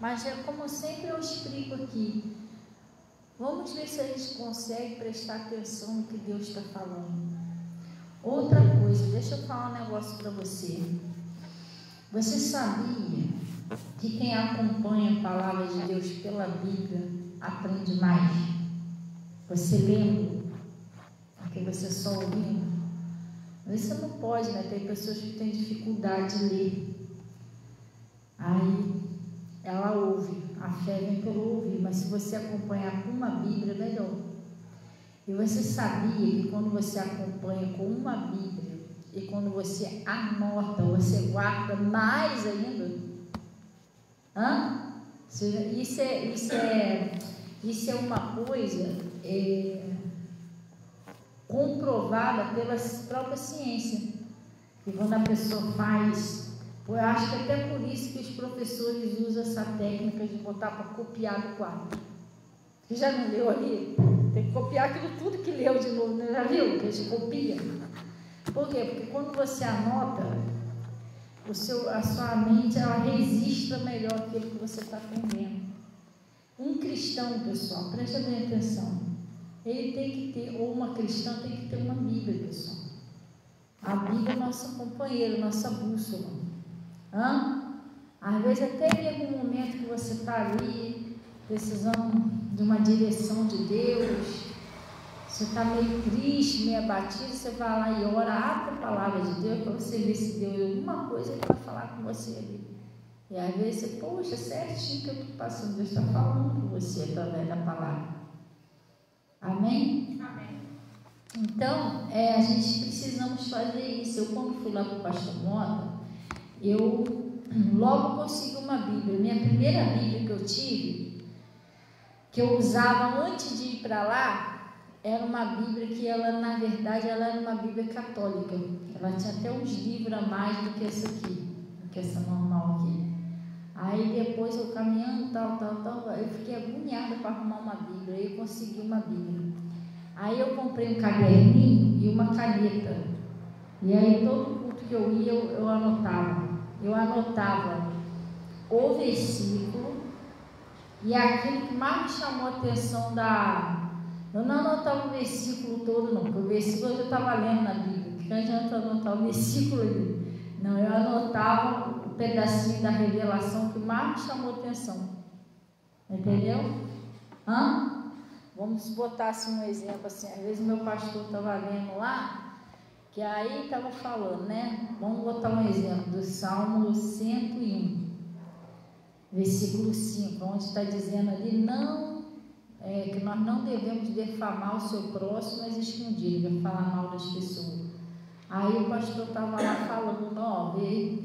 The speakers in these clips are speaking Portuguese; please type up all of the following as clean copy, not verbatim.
Mas é como sempre eu explico aqui. Vamos ver se a gente consegue prestar atenção no que Deus está falando. Outra coisa, deixa eu falar um negócio para você. Você sabia que quem acompanha a palavra de Deus pela Bíblia aprende mais? Você lembra? Porque você só ouvindo. Mas você não pode, né? Tem pessoas que têm dificuldade de ler. Aí ela ouve, a fé vem pelo ouvir, mas se você acompanhar com uma Bíblia, é melhor. E você sabia que quando você acompanha com uma Bíblia e quando você anota, você guarda mais ainda? Isso é uma coisa comprovada pela própria ciência. E quando a pessoa faz, eu acho que até por isso que os professores usam essa técnica de botar para copiar do quadro. Você já não leu ali? Tem que copiar aquilo tudo que leu de novo, né? Já viu? Que a gente copia. Por quê? Porque quando você anota, a sua mente ela registra melhor aquilo que você está aprendendo. Um cristão, pessoal, preste bem atenção, ele tem que ter, ou uma cristã tem que ter uma Bíblia, pessoal. A Bíblia é nossa companheira, nossa bússola. Às vezes até em algum momento que você está ali, precisando de uma direção de Deus, você está meio triste, meio abatido, você vai lá e ora, abre a palavra de Deus para você ver se Deus alguma coisa para falar com você ali. E às vezes você, poxa, certinho que eu estou passando, Deus está falando com você através da palavra. Amém? Amém. Então, a gente precisamos fazer isso. Eu, quando fui lá para o Pastor Mota, eu logo consegui uma Bíblia. Minha primeira Bíblia que eu tive, que eu usava antes de ir para lá, era uma Bíblia que ela, na verdade, ela era uma Bíblia católica. Ela tinha até uns livros a mais do que essa aqui, do que essa normal aqui. Aí depois eu caminhando, eu fiquei agoniada para arrumar uma Bíblia. Aí eu consegui uma Bíblia. Aí eu comprei um caderninho e uma caneta. E aí todo culto que eu ia, eu anotava. Eu anotava o versículo e aquilo que mais me chamou a atenção eu não anotava o versículo todo, não, porque o versículo eu já estava lendo na Bíblia. Que adianta anotar o versículo ali? Não, eu anotava um pedacinho da revelação que mais me chamou a atenção. Entendeu? Vamos botar assim um exemplo assim. Às vezes meu pastor estava lendo lá, que aí estava falando, né? Vamos botar um exemplo do Salmo 101, versículo 5, onde está dizendo ali, que nós não devemos defamar o seu próximo, mas escondido, falar mal das pessoas. Aí o pastor estava lá falando,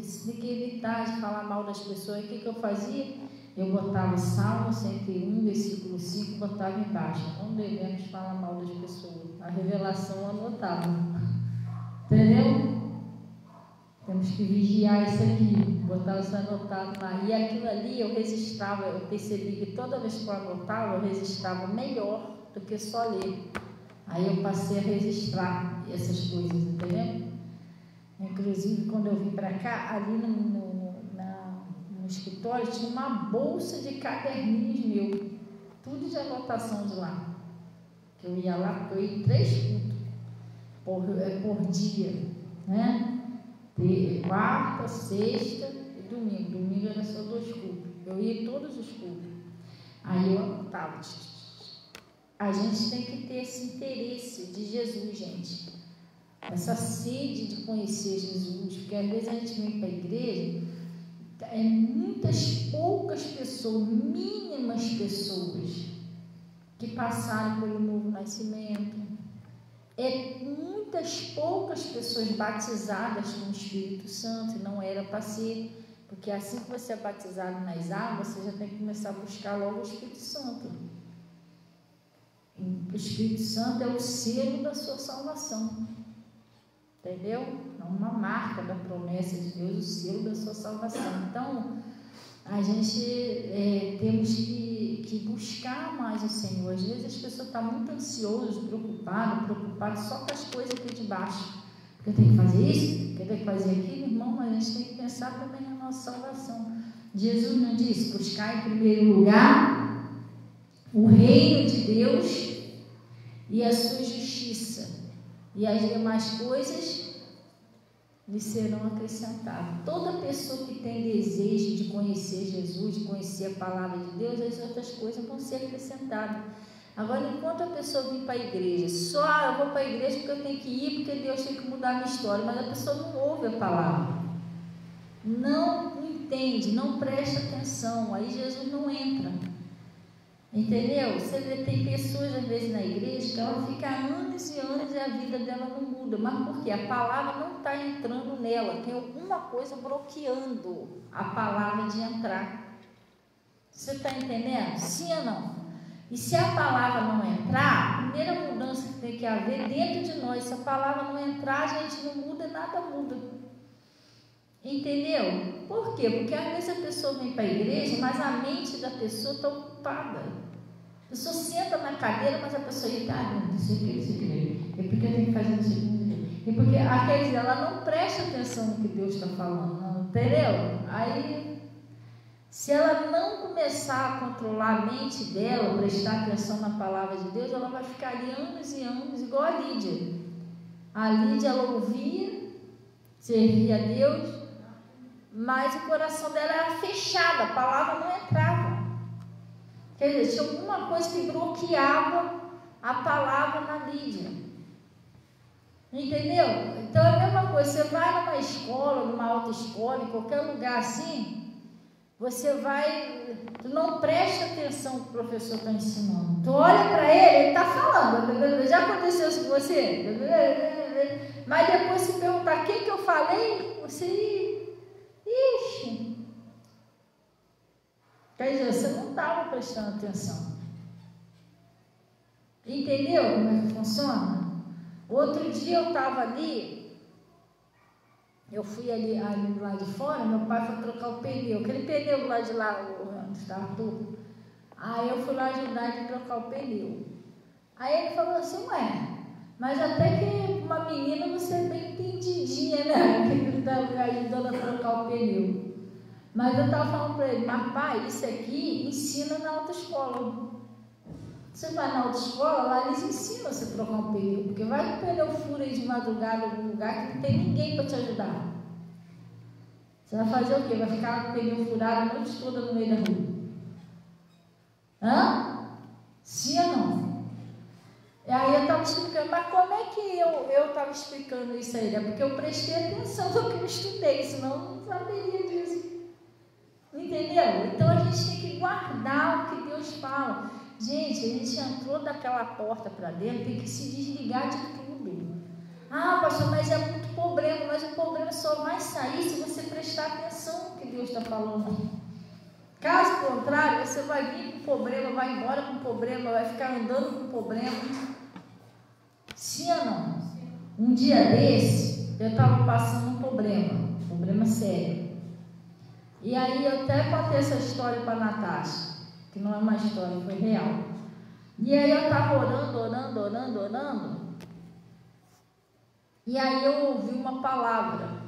você tem que evitar de falar mal das pessoas. O que eu fazia? Eu botava Salmo 101, versículo 5, botava embaixo. Não devemos falar mal das pessoas. A revelação eu anotava. Entendeu? Temos que vigiar isso aqui. Botava isso anotado lá. E aquilo ali eu registrava. Eu percebi que toda vez que eu anotava, eu registrava melhor do que só ler. Aí eu passei a registrar essas coisas, entendeu? Inclusive, quando eu vim para cá, ali no escritório tinha uma bolsa de caderninhos meu, tudo de anotação de lá. Que eu ia lá, porque eu ia em 3 cultos por dia, né? Quarta, sexta e domingo. Domingo era só 2 cultos. Eu ia em todos os cultos. Aí eu anotava. A gente tem que ter esse interesse de Jesus, gente. Essa sede de conhecer Jesus, porque às vezes a gente vem para a igreja, muitas poucas pessoas, mínimas pessoas, que passaram pelo novo nascimento, muitas poucas pessoas batizadas com o Espírito Santo, e não era para ser, porque assim que você é batizado nas águas, você já tem que começar a buscar logo o Espírito Santo. O Espírito Santo é o selo da sua salvação, entendeu? É uma marca da promessa de Deus, o selo da sua salvação. Então, a gente temos que buscar mais o Senhor. Às vezes as pessoas estão muito ansiosas, preocupadas só com as coisas aqui de baixo. Porque eu tenho que fazer isso, porque eu tenho que fazer aquilo, irmão, mas a gente tem que pensar também na nossa salvação. Jesus não disse: buscar em primeiro lugar o reino de Deus e a sua justiça, e as demais coisas lhe serão acrescentadas. Toda pessoa que tem desejo de conhecer Jesus, de conhecer a palavra de Deus, as outras coisas vão ser acrescentadas. Agora, enquanto a pessoa vem para a igreja, só eu vou para a igreja porque eu tenho que ir, porque Deus tem que mudar a minha história, mas a pessoa não ouve a palavra, não entende, não presta atenção, aí Jesus não entra. Entendeu? Você vê, tem pessoas às vezes na igreja que ela fica anos e anos e a vida dela não muda. Mas por quê? A palavra não está entrando nela, tem alguma coisa bloqueando a palavra de entrar. Você está entendendo? Sim ou não? E se a palavra não entrar, a primeira mudança que tem que haver dentro de nós, se a palavra não entrar, a gente não muda, nada muda. Entendeu? Por quê? Porque às vezes a pessoa vem para a igreja, mas a mente da pessoa está ocupada. A pessoa senta na cadeira, mas a pessoa está, não sei o que, é porque eu tenho que fazer isso aqui. E porque quer dizer, ela não presta atenção no que Deus está falando, não, entendeu? Aí, se ela não começar a controlar a mente dela, prestar atenção na palavra de Deus, ela vai ficar ali anos e anos, igual a Lídia. A Lídia, ela ouvia, servia a Deus, mas o coração dela era fechado, a palavra não entrava. Quer dizer, tinha alguma coisa que bloqueava a palavra na Lídia. Entendeu? Então é a mesma coisa, você vai numa escola, numa autoescola, em qualquer lugar assim, você vai, tu não presta atenção no que o professor está ensinando. Tu olha para ele está falando. Já aconteceu isso com você? Mas depois se perguntar o que eu falei, você... Ixi! Quer dizer, você não estava prestando atenção. Entendeu como é que funciona? Outro dia eu estava ali, eu fui ali do lado de fora, meu pai foi trocar o pneu, aquele pneu do lado de lá, onde estava tudo. Aí eu fui lá ajudar ele a trocar o pneu. Aí ele falou assim: ué, mas até que uma menina você é bem entendidinha, né? Que ele está ajudando a trocar o pneu. Mas eu estava falando para ele: mas pai, isso aqui ensina na autoescola. Você vai na autoescola, lá eles ensinam você a trocar um pneu, porque vai que o pneu fura aí de madrugada em algum lugar que não tem ninguém para te ajudar. Você vai fazer o quê? Vai ficar com o pneu furado a noite toda no meio da rua? Hã? Sim ou não? E aí eu estava explicando, mas como é que eu estava explicando isso aí? É porque eu prestei atenção no que eu estudei, senão eu não saberia disso. Entendeu? Então a gente tem que guardar o que Deus fala. Gente, a gente entrou daquela porta para dentro, tem que se desligar de tudo. Ah, pastor, mas é muito problema, mas o problema só vai sair se você prestar atenção no que Deus está falando. Caso contrário, você vai vir com problema, vai embora com problema, vai ficar andando com problema. Sim ou não? Um dia desse, eu estava passando um problema sério. E aí eu até contei essa história para a Natasha, que não é uma história, foi real. E aí eu estava orando, e aí eu ouvi uma palavra,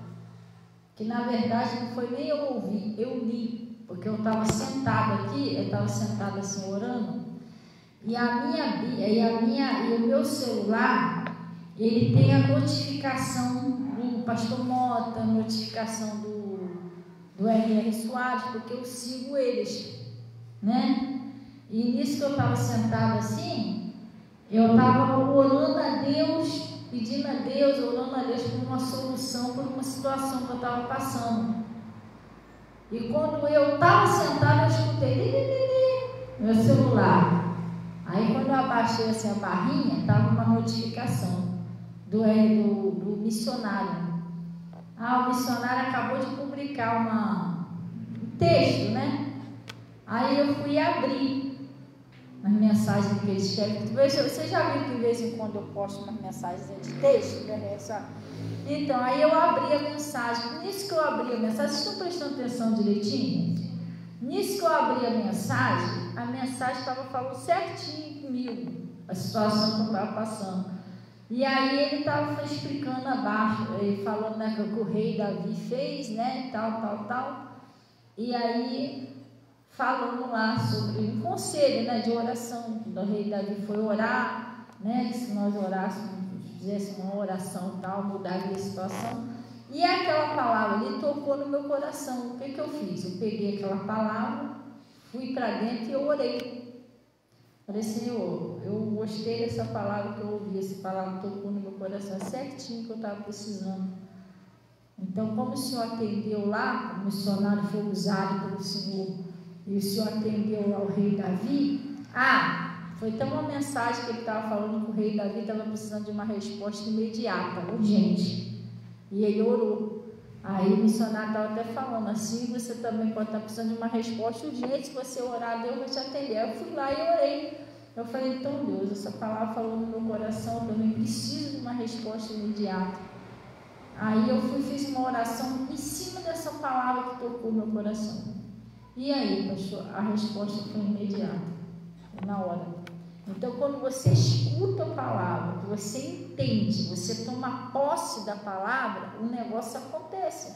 que na verdade não foi nem eu ouvir, eu li, porque eu estava sentada aqui, eu estava sentada assim orando, e o meu celular, ele tem a notificação do pastor Mota, a notificação do R.R. Soares, porque eu sigo eles, né? E nisso que eu estava sentada assim, eu estava orando a Deus, pedindo a Deus, orando a Deus por uma solução, por uma situação que eu estava passando. E quando eu estava sentada, eu escutei meu celular. Aí quando eu abaixei assim a barrinha, estava uma notificação do missionário. O missionário acabou de publicar um texto, né? Aí eu fui abrir as mensagens que eles escrevem. Você já viu que de vez em quando eu posto umas mensagens de texto, né? Então, aí eu abri a mensagem. Nisso que eu abri a mensagem, vocês estão prestando atenção direitinho? Nisso que eu abri a mensagem estava falando certinho comigo, a situação que eu estava passando. E aí ele estava explicando abaixo, falando, né, que o rei Davi fez, né, tal. E aí, falando lá sobre um conselho, né, de oração, do rei Davi foi orar, né, se nós orássemos, fizéssemos uma oração tal, mudaria a situação. E aquela palavra ali tocou no meu coração. O que eu fiz? Eu peguei aquela palavra, fui para dentro e eu orei. Falei, Senhor, eu gostei dessa palavra que eu ouvi, essa palavra tocou no meu coração, certinho que eu estava precisando. Então, como o Senhor atendeu lá, o missionário foi usado pelo Senhor, e o Senhor atendeu ao rei Davi, foi até uma mensagem que ele estava falando que o rei Davi estava precisando de uma resposta imediata, urgente. E ele orou. Aí o missionário estava até falando assim, você também pode estar precisando de uma resposta urgente, se você orar, Deus vai te atender. Eu fui lá e orei. Eu falei, então Deus, essa palavra falou no meu coração, eu também preciso de uma resposta imediata. Aí eu fiz uma oração em cima dessa palavra que tocou no meu coração. E aí, pastor, a resposta foi imediata, na hora. Então, quando você escuta a palavra, você entende, você toma posse da palavra, o negócio acontece.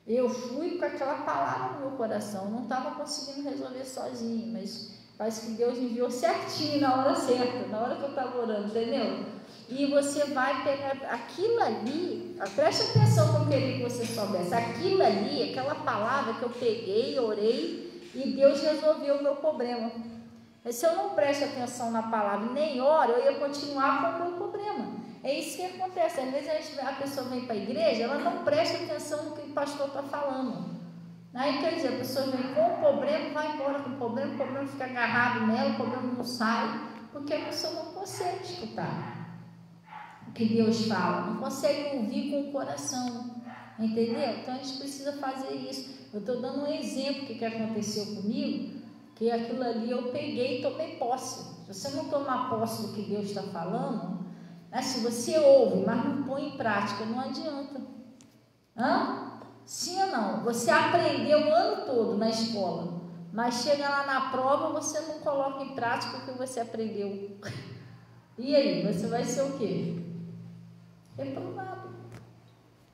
Eu fui com aquela palavra no meu coração, eu não estava conseguindo resolver sozinho, mas parece que Deus enviou certinho na hora certa, na hora que eu estava orando, entendeu? E você vai pegar aquilo ali, preste atenção que eu queria que você soubesse, aquilo ali, aquela palavra que eu peguei, orei, e Deus resolveu o meu problema. Mas se eu não presto atenção na palavra nem oro, eu ia continuar com o meu problema. É isso que acontece. Às vezes a pessoa vem para a igreja, ela não presta atenção no que o pastor está falando. Aí quer dizer, a pessoa vem com o problema, vai embora com o problema fica agarrado nela, o problema não sai, porque a pessoa não consegue escutar o que Deus fala, não consegue ouvir com o coração, entendeu? Então a gente precisa fazer isso. Eu estou dando um exemplo que aconteceu comigo, que aquilo ali eu peguei e tomei posse. Se você não tomar posse do que Deus está falando, né, se você ouve, mas não põe em prática, não adianta. Sim ou não? Você aprendeu o ano todo na escola, mas chega lá na prova, você não coloca em prática o que você aprendeu. E aí, você vai ser o quê? Reprovado.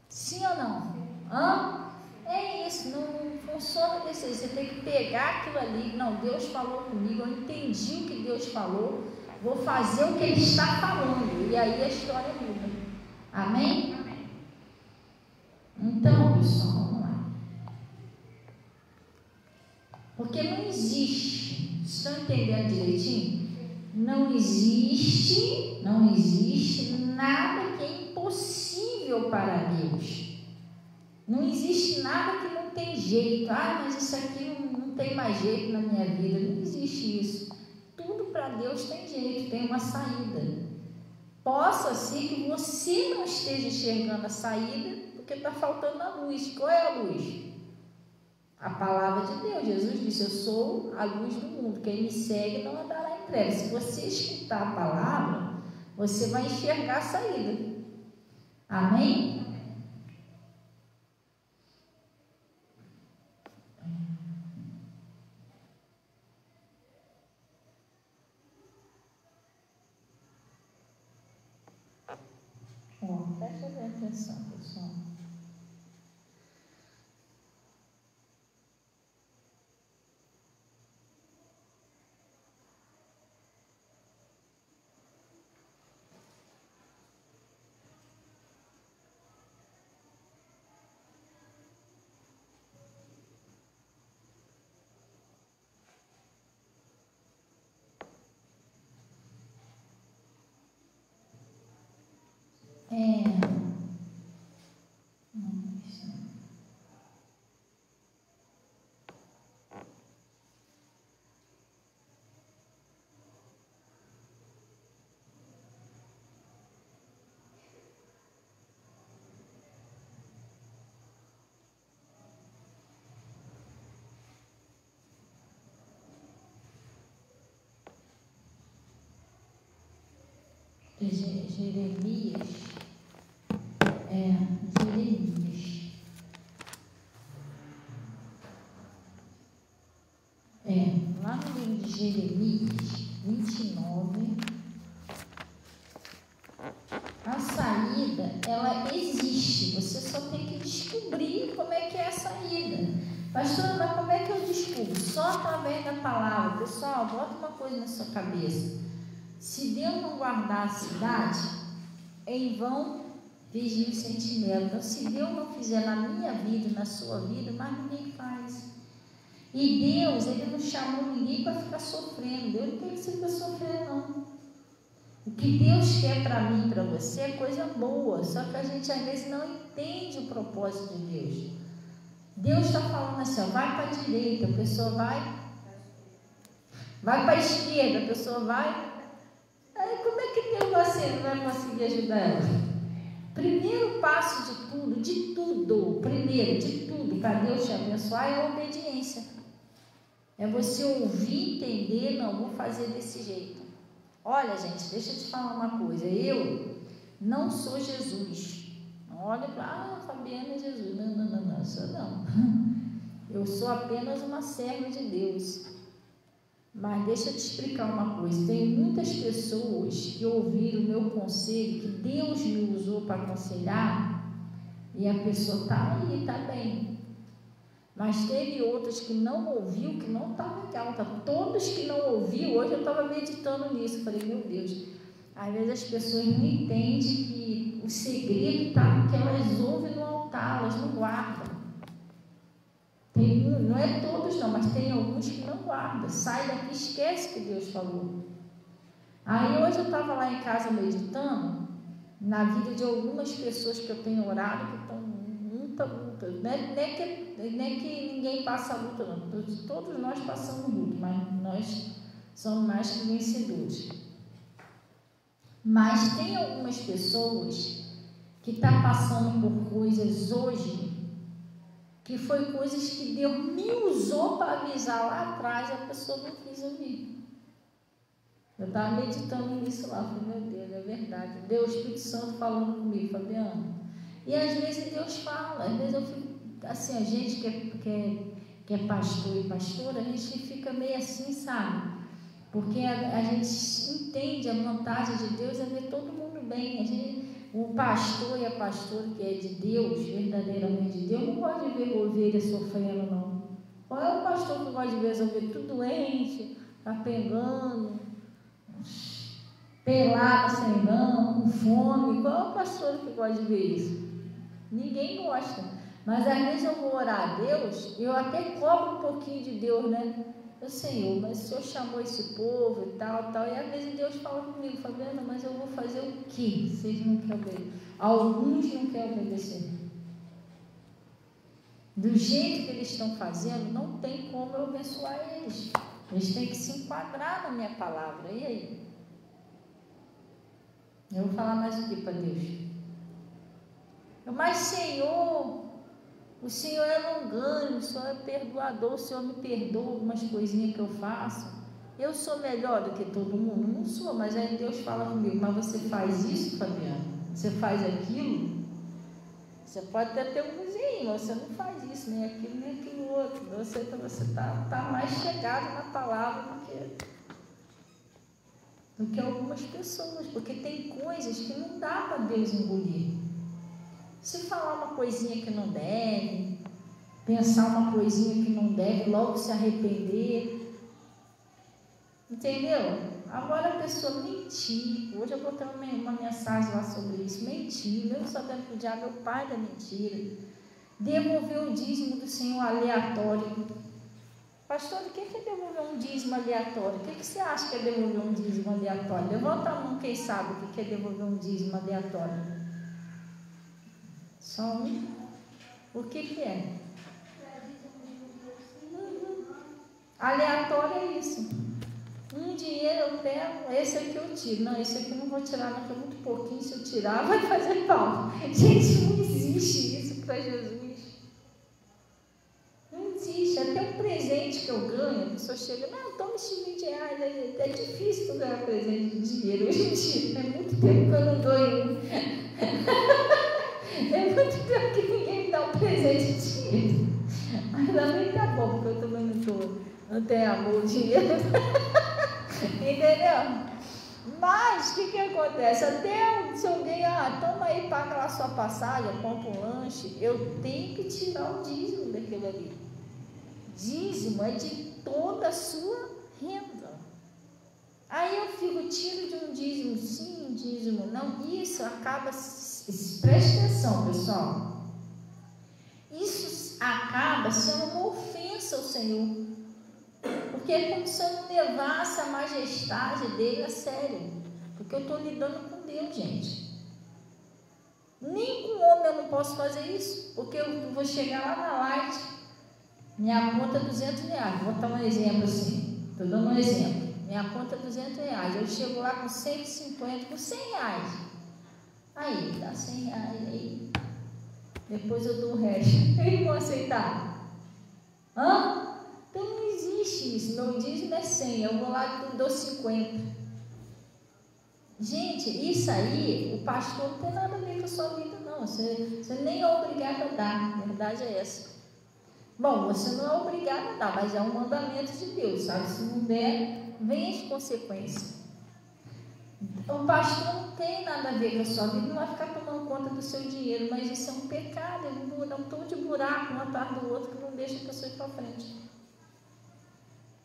Sim ou não? É isso, não funciona desse jeito. Você tem que pegar aquilo ali. Não, Deus falou comigo, eu entendi o que Deus falou, vou fazer o que Ele está falando. E aí a história muda. Amém? Então, pessoal, vamos lá. Porque não existe, estão entendendo direitinho? Não existe nada que é impossível para Deus. Não existe nada que não tem jeito. Mas isso aqui não tem mais jeito na minha vida. Não existe isso. Tudo para Deus tem jeito, tem uma saída. Possa ser que você não esteja enxergando a saída, porque está faltando a luz. Qual é a luz? A palavra de Deus. Jesus disse, eu sou a luz do mundo. Quem me segue não andará em trevas. Se você escutar a palavra, você vai enxergar a saída. Amém? Presta bem atenção, pessoal. Jeremias. Lá no livro de Jeremias 29, a saída, ela existe, você só tem que descobrir como é que é a saída. Pastora, mas como é que eu descubro? Só através da palavra. Pessoal, bota uma coisa na sua cabeça. Se Deus não guardar a cidade, em vão vigia o sentinela. Então, se Deus não fizer na minha vida, na sua vida, mas ninguém faz. E Deus, Ele não chamou ninguém para ficar sofrendo. Deus não tem que ser para sofrer, não. O que Deus quer para mim e para você é coisa boa. Só que a gente às vezes não entende o propósito de Deus. Deus está falando assim, ó, vai para a direita, a pessoa vai para a esquerda, a pessoa vai. Aí como é que Deus vai conseguir ajudar ela? Primeiro passo de tudo, para Deus te abençoar é a obediência. É você ouvir, entender, não, vou fazer desse jeito. Olha, gente, deixa eu te falar uma coisa, eu não sou Jesus. Olha para, Fabiana é Jesus. Não, sou não. Eu sou apenas uma serva de Deus. Mas deixa eu te explicar uma coisa. Tem muitas pessoas que ouviram o meu conselho, que Deus me usou para aconselhar, e a pessoa está aí, está bem. Mas teve outras que não ouviu, que não está legal. Tá? Todos que não ouviu, hoje eu estava meditando nisso. Falei, meu Deus, às vezes as pessoas não entendem que o segredo está no que elas ouvem no altar, elas não guardam. Não é todos não, mas tem alguns que não guardam. Sai daqui, esquece que Deus falou. Aí hoje eu estava lá em casa meditando na vida de algumas pessoas que eu tenho orado, que estão muita luta. Não é que ninguém passa a luta, não. Todos nós passamos luta, mas nós somos mais que vencedores. Mas tem algumas pessoas que estão passando por coisas hoje, que foi coisas que Deus me usou para avisar lá atrás, a pessoa não quis ouvir. Eu estava meditando nisso lá, falei, meu Deus, é verdade. Deus, Espírito Santo falando comigo, Fabiana. E às vezes Deus fala, às vezes eu fico assim, a gente que é pastor e pastora, a gente fica meio assim, sabe? Porque a gente entende a vontade de Deus é ver todo mundo bem. O pastor e a pastora que é de Deus, verdadeiramente de Deus, não gosta de ver ovelha sofrendo, não. Qual é o pastor que gosta de ver as ovelhas tudo doente, capengando, pelado, sem lã, com fome? Qual é o pastor que gosta de ver isso? Ninguém gosta. Mas às vezes eu vou orar a Deus, eu até cobro um pouquinho de Deus, né? Senhor, mas o Senhor chamou esse povo e tal, e às vezes Deus fala comigo, Fabiana, mas eu vou fazer o quê? Vocês não querem obedecer. Alguns não querem obedecer. Do jeito que eles estão fazendo, não tem como eu abençoar eles. Eles têm que se enquadrar na minha palavra. E aí? Eu vou falar mais o que para Deus? Mas Senhor, o Senhor é longânimo, o Senhor é perdoador, o Senhor me perdoa algumas coisinhas que eu faço. Eu sou melhor do que todo mundo? Não sou, mas aí Deus fala comigo, mas você faz isso, Fabiana? Você faz aquilo? Você pode até ter um vizinho, mas você não faz isso, nem aquilo, nem aquilo outro. Você está mais chegado na palavra do que algumas pessoas, porque tem coisas que não dá para Deus engolir. Se falar uma coisinha que não deve, pensar uma coisinha que não deve, logo se arrepender, entendeu? Agora a pessoa mentir, hoje eu botei uma mensagem lá sobre isso, mentir, mesmo sabendo que o diabo é o pai da mentira, devolver o dízimo do Senhor aleatório. Pastor, o que é devolver um dízimo aleatório? O que você acha que é devolver um dízimo aleatório? Levanta a mão quem sabe o que é devolver um dízimo aleatório. Só um? O que é? Aleatório é isso. Um dinheiro eu pego, esse aqui eu tiro. Não, esse aqui eu não vou tirar, não, porque é muito pouquinho. Se eu tirar, vai fazer pau. Gente, não existe isso para Jesus. Não existe. Até um presente que eu ganho, a pessoa chega, não, toma esses 20 reais. É difícil tu ganhar presente de dinheiro hoje em dia. É muito tempo que eu não ganho. É muito tempo que ninguém me dá um presente de dinheiro. Mas também tá bom, porque eu também não tenho amor, dinheiro. Entendeu? Mas, o que acontece? Até se alguém, toma aí, paga lá a sua passagem, compra um lanche, eu tenho que tirar o dízimo daquilo ali. dízimo é de toda a sua renda. Aí eu fico, tiro de um dízimo, sim, um dízimo, não. Isso acaba, preste atenção, pessoal. Isso acaba sendo uma ofensa ao Senhor. Porque é como se eu não levasse a majestade dele a sério. Porque eu estou lidando com Deus, gente. Nem com homem eu não posso fazer isso. Porque eu vou chegar lá na Light, minha conta é R$200. Vou botar um exemplo assim. Estou dando um exemplo. Minha conta é R$200. Eu chego lá com 150, com R$100. Aí, dá R$100 aí. Depois eu dou o resto. Eles vão aceitar? Hã? Então não existe isso. Meu dízimo é 100. Eu vou lá e dou 50. Gente, isso aí, o pastor não tem nada a ver com a sua vida, não. Você nem é obrigado a dar. A verdade é essa. Bom, você não é obrigado a dar, mas é um mandamento de Deus, sabe? Se não der, vem as consequências. O pastor não tem nada a ver com a sua vida, não vai ficar tomando conta do seu dinheiro, mas isso é um pecado, é um tom de buraco um atrás do outro que não deixa a pessoa ir para frente.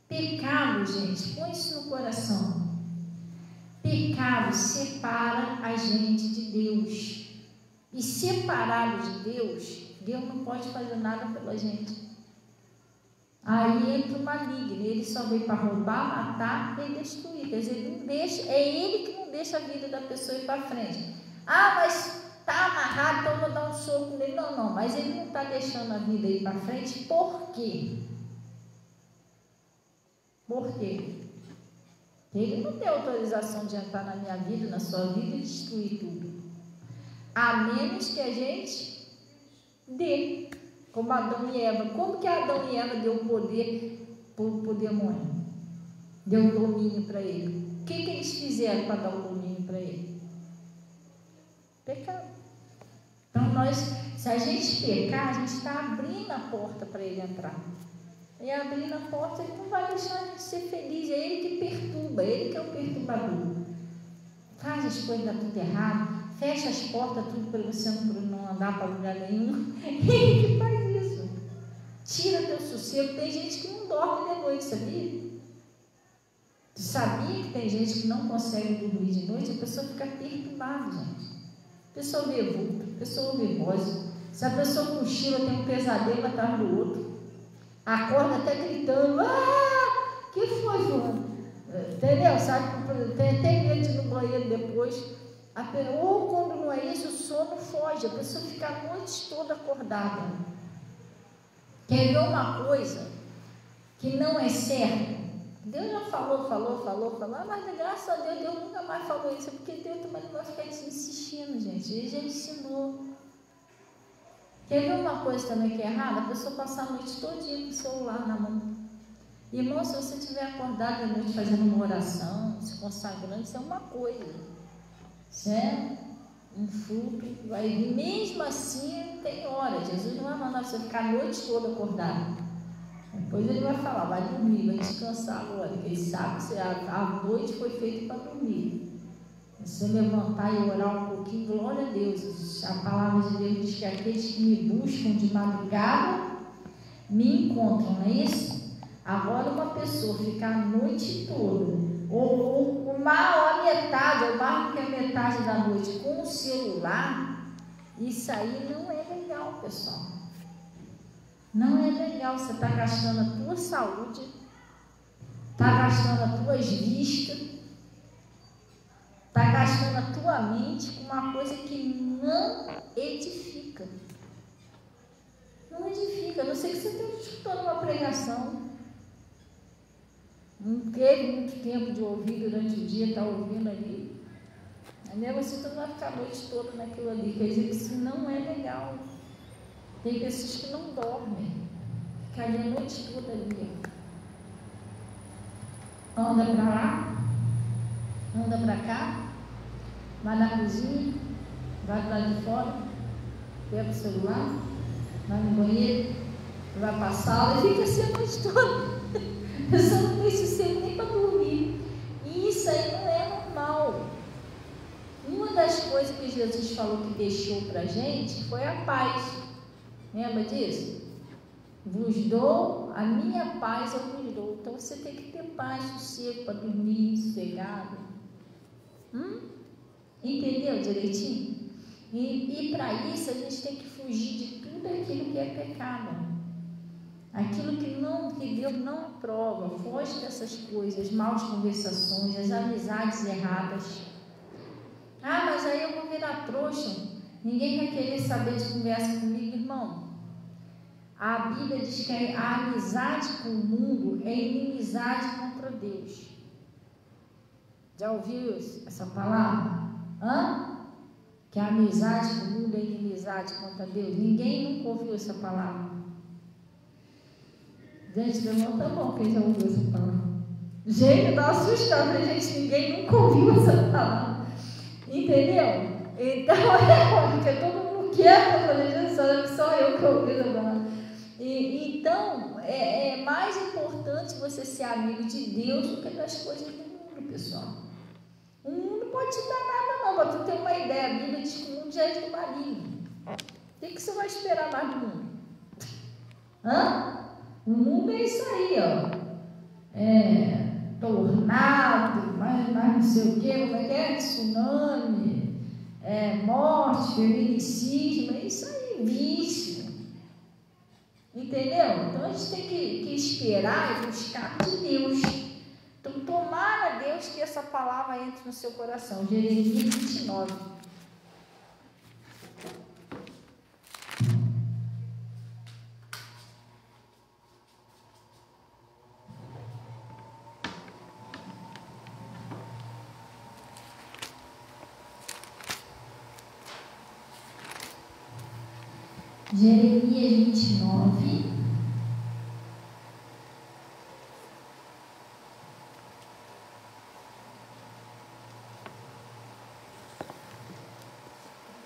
Pecado, gente, põe isso no coração. Pecado separa a gente de Deus. E separado de Deus, Deus não pode fazer nada pela gente. Aí entra o maligno, ele só veio para roubar, matar e destruir. Quer dizer, ele não deixa, é ele que não deixa a vida da pessoa ir para frente. Ah, mas está amarrado, então eu vou dar um soco nele. Não, mas ele não está deixando a vida ir para frente. Por quê? Por quê? Ele não tem autorização de entrar na minha vida, na sua vida e destruir tudo. A menos que a gente dê, como Adão e Eva. Como que Adão e Eva deu poder para o demônio? Deu domínio para ele. O que eles fizeram para dar o domínio para ele? Pecado. Então se a gente pecar, a gente está abrindo a porta para ele entrar. E abrindo a porta, ele não vai deixar a gente ser feliz. É ele que perturba, ele que é o perturbador. Faz as coisas, dá tudo errado, fecha as portas, tudo para você não andar para lugar nenhum. Ele que faz isso. Tira teu sossego. Tem gente que não dorme de noite, sabia? Tu sabia que tem gente que não consegue dormir de noite? A pessoa fica perturbada, gente. A pessoa vê vulto, a pessoa ouve voz. Se a pessoa cochila, tem um pesadelo atrás do outro. Acorda até gritando, que foi, João? Entendeu? Sabe? Tem até medo de ir no banheiro depois. Ou quando não é isso, o sono foge. A pessoa fica a noite toda acordada. Quer ver uma coisa que não é certa? Deus já falou, mas graças a Deus, Deus nunca mais falou isso, porque Deus também não vai ficar insistindo, gente. Ele já ensinou. Quer ver uma coisa também que é errada? A pessoa passar a noite todinha com o celular na mão. Irmão, se você estiver acordado à noite fazendo uma oração, se consagrando, isso é uma coisa. Isso é um fruto, vai vir. Mesmo assim, não tem hora. Jesus não vai mandar você ficar a noite toda acordado. Depois ele vai falar, vai dormir, vai descansar agora. Porque ele sabe que a noite foi feita para dormir. Se você levantar e orar um pouquinho, glória a Deus. A palavra de Deus diz que aqueles que me buscam de madrugada me encontram, não é isso? Agora uma pessoa ficar a noite toda, ou a metade, ou mais do que a metade da noite com o celular, isso aí não é legal, pessoal. Não é legal. Você está gastando a tua saúde, está gastando as tuas vistas, está gastando a tua mente com uma coisa que não edifica. Não edifica, a não ser que você esteja escutando uma pregação. Não teve muito tempo de ouvir durante o dia, está ouvindo ali. Aí você não vai ficar a noite toda naquilo ali. Quer dizer que isso não é legal. Tem pessoas que não dormem, ficam ali a noite toda ali. Anda para lá, anda para cá, vai na cozinha, vai para lá de fora, pega o celular, vai no banheiro, vai para a sala e fica assim a noite toda. A pessoa não tem sossego nem para dormir. E isso aí não é normal. Uma das coisas que Jesus falou que deixou para a gente foi a paz. Lembra disso? Vos dou a minha paz eu vos dou. Então você tem que ter paz, sossego para dormir, sossegado. Entendeu direitinho? E para isso a gente tem que fugir de tudo aquilo que é pecado. Aquilo que Deus não aprova. Foge dessas coisas, maus conversações, as amizades erradas. Ah, mas aí eu vou virar trouxa. Ninguém vai querer saber de conversa comigo, irmão. A Bíblia diz que a amizade com o mundo é inimizade contra Deus. Já ouviu essa palavra? Que a amizade com o mundo é inimizade contra Deus. Ninguém nunca ouviu essa palavra. Gente, levanta a mão quem já ouviu essa palavra. Gente, dá assustado, gente. Ninguém nunca ouviu essa palavra. Entendeu? Então, porque todo mundo quer fazer isso, só eu que ouvi essa palavra. Então, é mais importante você ser amigo de Deus do que das coisas do mundo, pessoal. O mundo não pode te dar nada, não. Para tu ter uma ideia, a Bíblia diz que o mundo já é do maligno. O que você vai esperar mais do mundo? O mundo é isso aí, tornado, mais não sei o quê, como é que é? Tsunami, morte, feminicismo, é isso aí, vício. Entendeu? Então a gente tem que esperar e buscar de Deus. Então tomara a Deus que essa palavra entre no seu coração. Jeremias 29. Jeremias 29.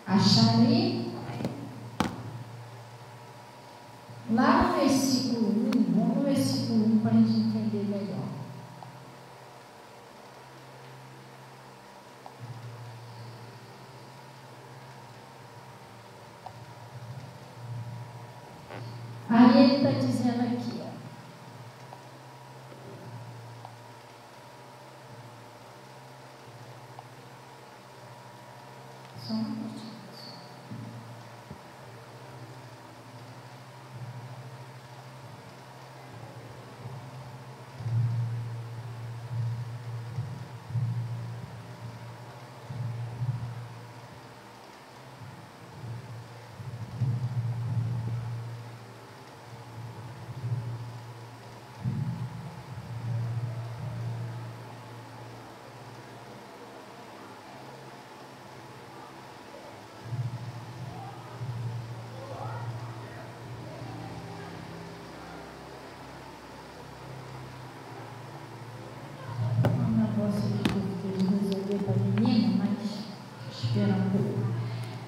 Acharei lá no versículo 1, vamos no versículo 1 para a gente entender melhor. Aí ele está dizendo aqui, só um minutinho.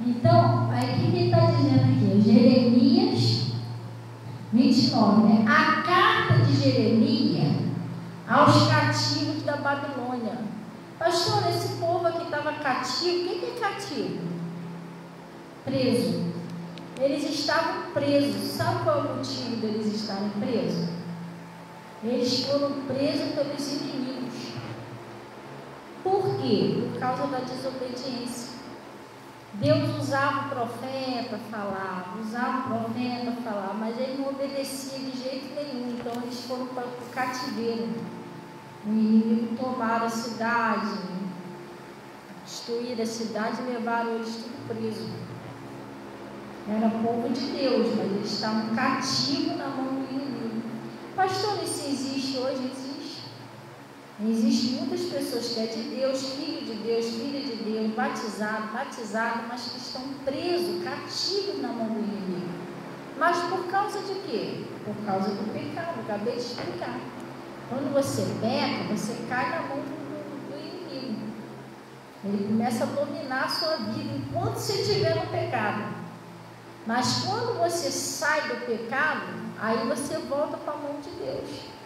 Então, aí o que ele está dizendo aqui? Jeremias 29, né? A carta de Jeremias aos cativos da Babilônia. Pastor, esse povo aqui estava cativo. O que é cativo? Preso. Eles estavam presos. Sabe qual é o motivo deles estarem presos? Eles foram presos pelos inimigos. Por quê? Por causa da desobediência. Deus usava o profeta falar, mas ele não obedecia de jeito nenhum. Então eles foram para o cativeiro. O inimigo tomaram a cidade, destruíram a cidade e levaram eles tudo preso. Era povo de Deus, mas eles estavam cativos na mão do inimigo. Pastor, isso existe hoje? Existe. Existem muitas pessoas que é de Deus, filho de Deus, filha de Deus, batizado, mas que estão presos, cativos na mão do inimigo. Mas por causa de quê? Por causa do pecado, acabei de explicar. Quando você peca, você cai na mão do inimigo. Ele começa a dominar a sua vida enquanto você estiver no pecado. Mas quando você sai do pecado, aí você volta para a mão de Deus.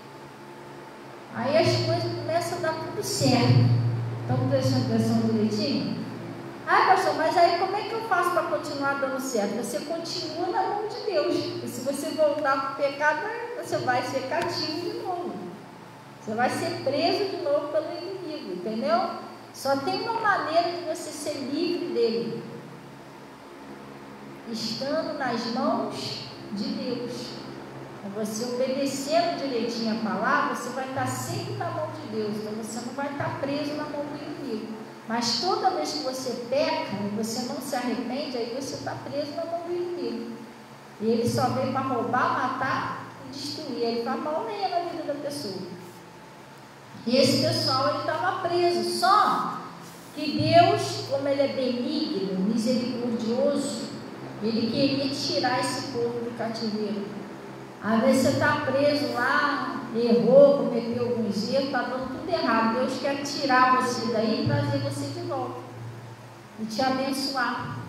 Aí as coisas começam a dar tudo certo. Estão prestando atenção direitinho? Ah, pastor, mas aí como é que eu faço para continuar dando certo? Você continua na mão de Deus. E se você voltar para o pecado, você vai ser cativo de novo. Você vai ser preso de novo pelo inimigo, entendeu? Só tem uma maneira de você ser livre dele: estando nas mãos de Deus. Você obedecendo direitinho a palavra, você vai estar sempre na mão de Deus. Então você não vai estar preso na mão do inimigo. Mas toda vez que você peca e você não se arrepende, aí você está preso na mão do inimigo. E ele só veio para roubar, matar e destruir. Ele faz mal nem na vida da pessoa. E esse pessoal, ele estava preso. Só que Deus, como ele é benigno, misericordioso, ele queria tirar esse povo do cativeiro. Às vezes você está preso lá, errou, cometeu alguns erros, está dando tudo errado. Deus quer tirar você daí e trazer você de volta e te abençoar.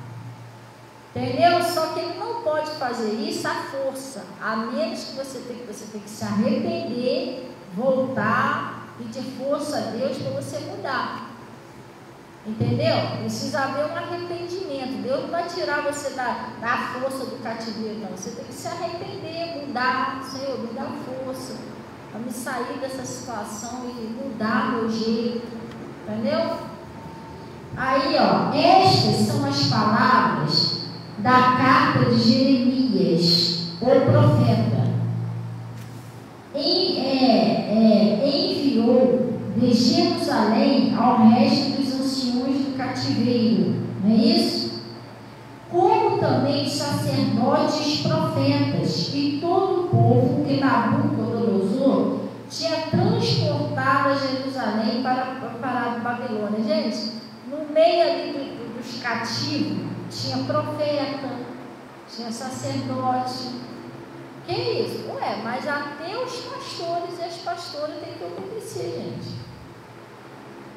Entendeu? Só que ele não pode fazer isso à força, a menos que você tem que se arrepender, voltar, pedir força a Deus para você mudar. Entendeu? Precisa haver um arrependimento. Deus não vai tirar você da força do cativeiro, não. Você tem que se arrepender, mudar. Senhor, me dá força para me sair dessa situação e mudar meu jeito. Entendeu? Aí, ó, estas são as palavras da carta de Jeremias, o profeta. Enviou de Jerusalém ao resto dos anciões do cativeiro, não é isso? Como também sacerdotes e profetas e todo o povo que Nabucodonosor tinha transportado a Jerusalém para a Babilônia. Gente, no meio ali dos cativos tinha profeta, tinha sacerdote. Que isso? Ué, mas até os pastores e as pastoras têm que obedecer, gente.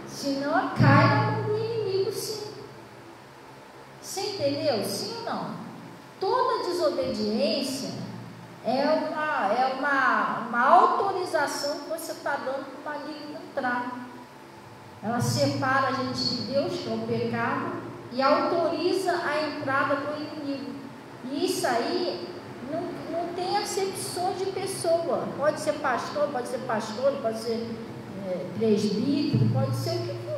Senão cai na mão do inimigo, sim. Você entendeu? Sim ou não? Toda desobediência é uma autorização que você está dando para o maligno entrar. Ela separa a gente de Deus, que é o pecado, e autoriza a entrada do inimigo. E isso aí não tem acepção de pessoa. Pode ser pastor, pode ser pastora, pode ser presbítero, pode ser o que for.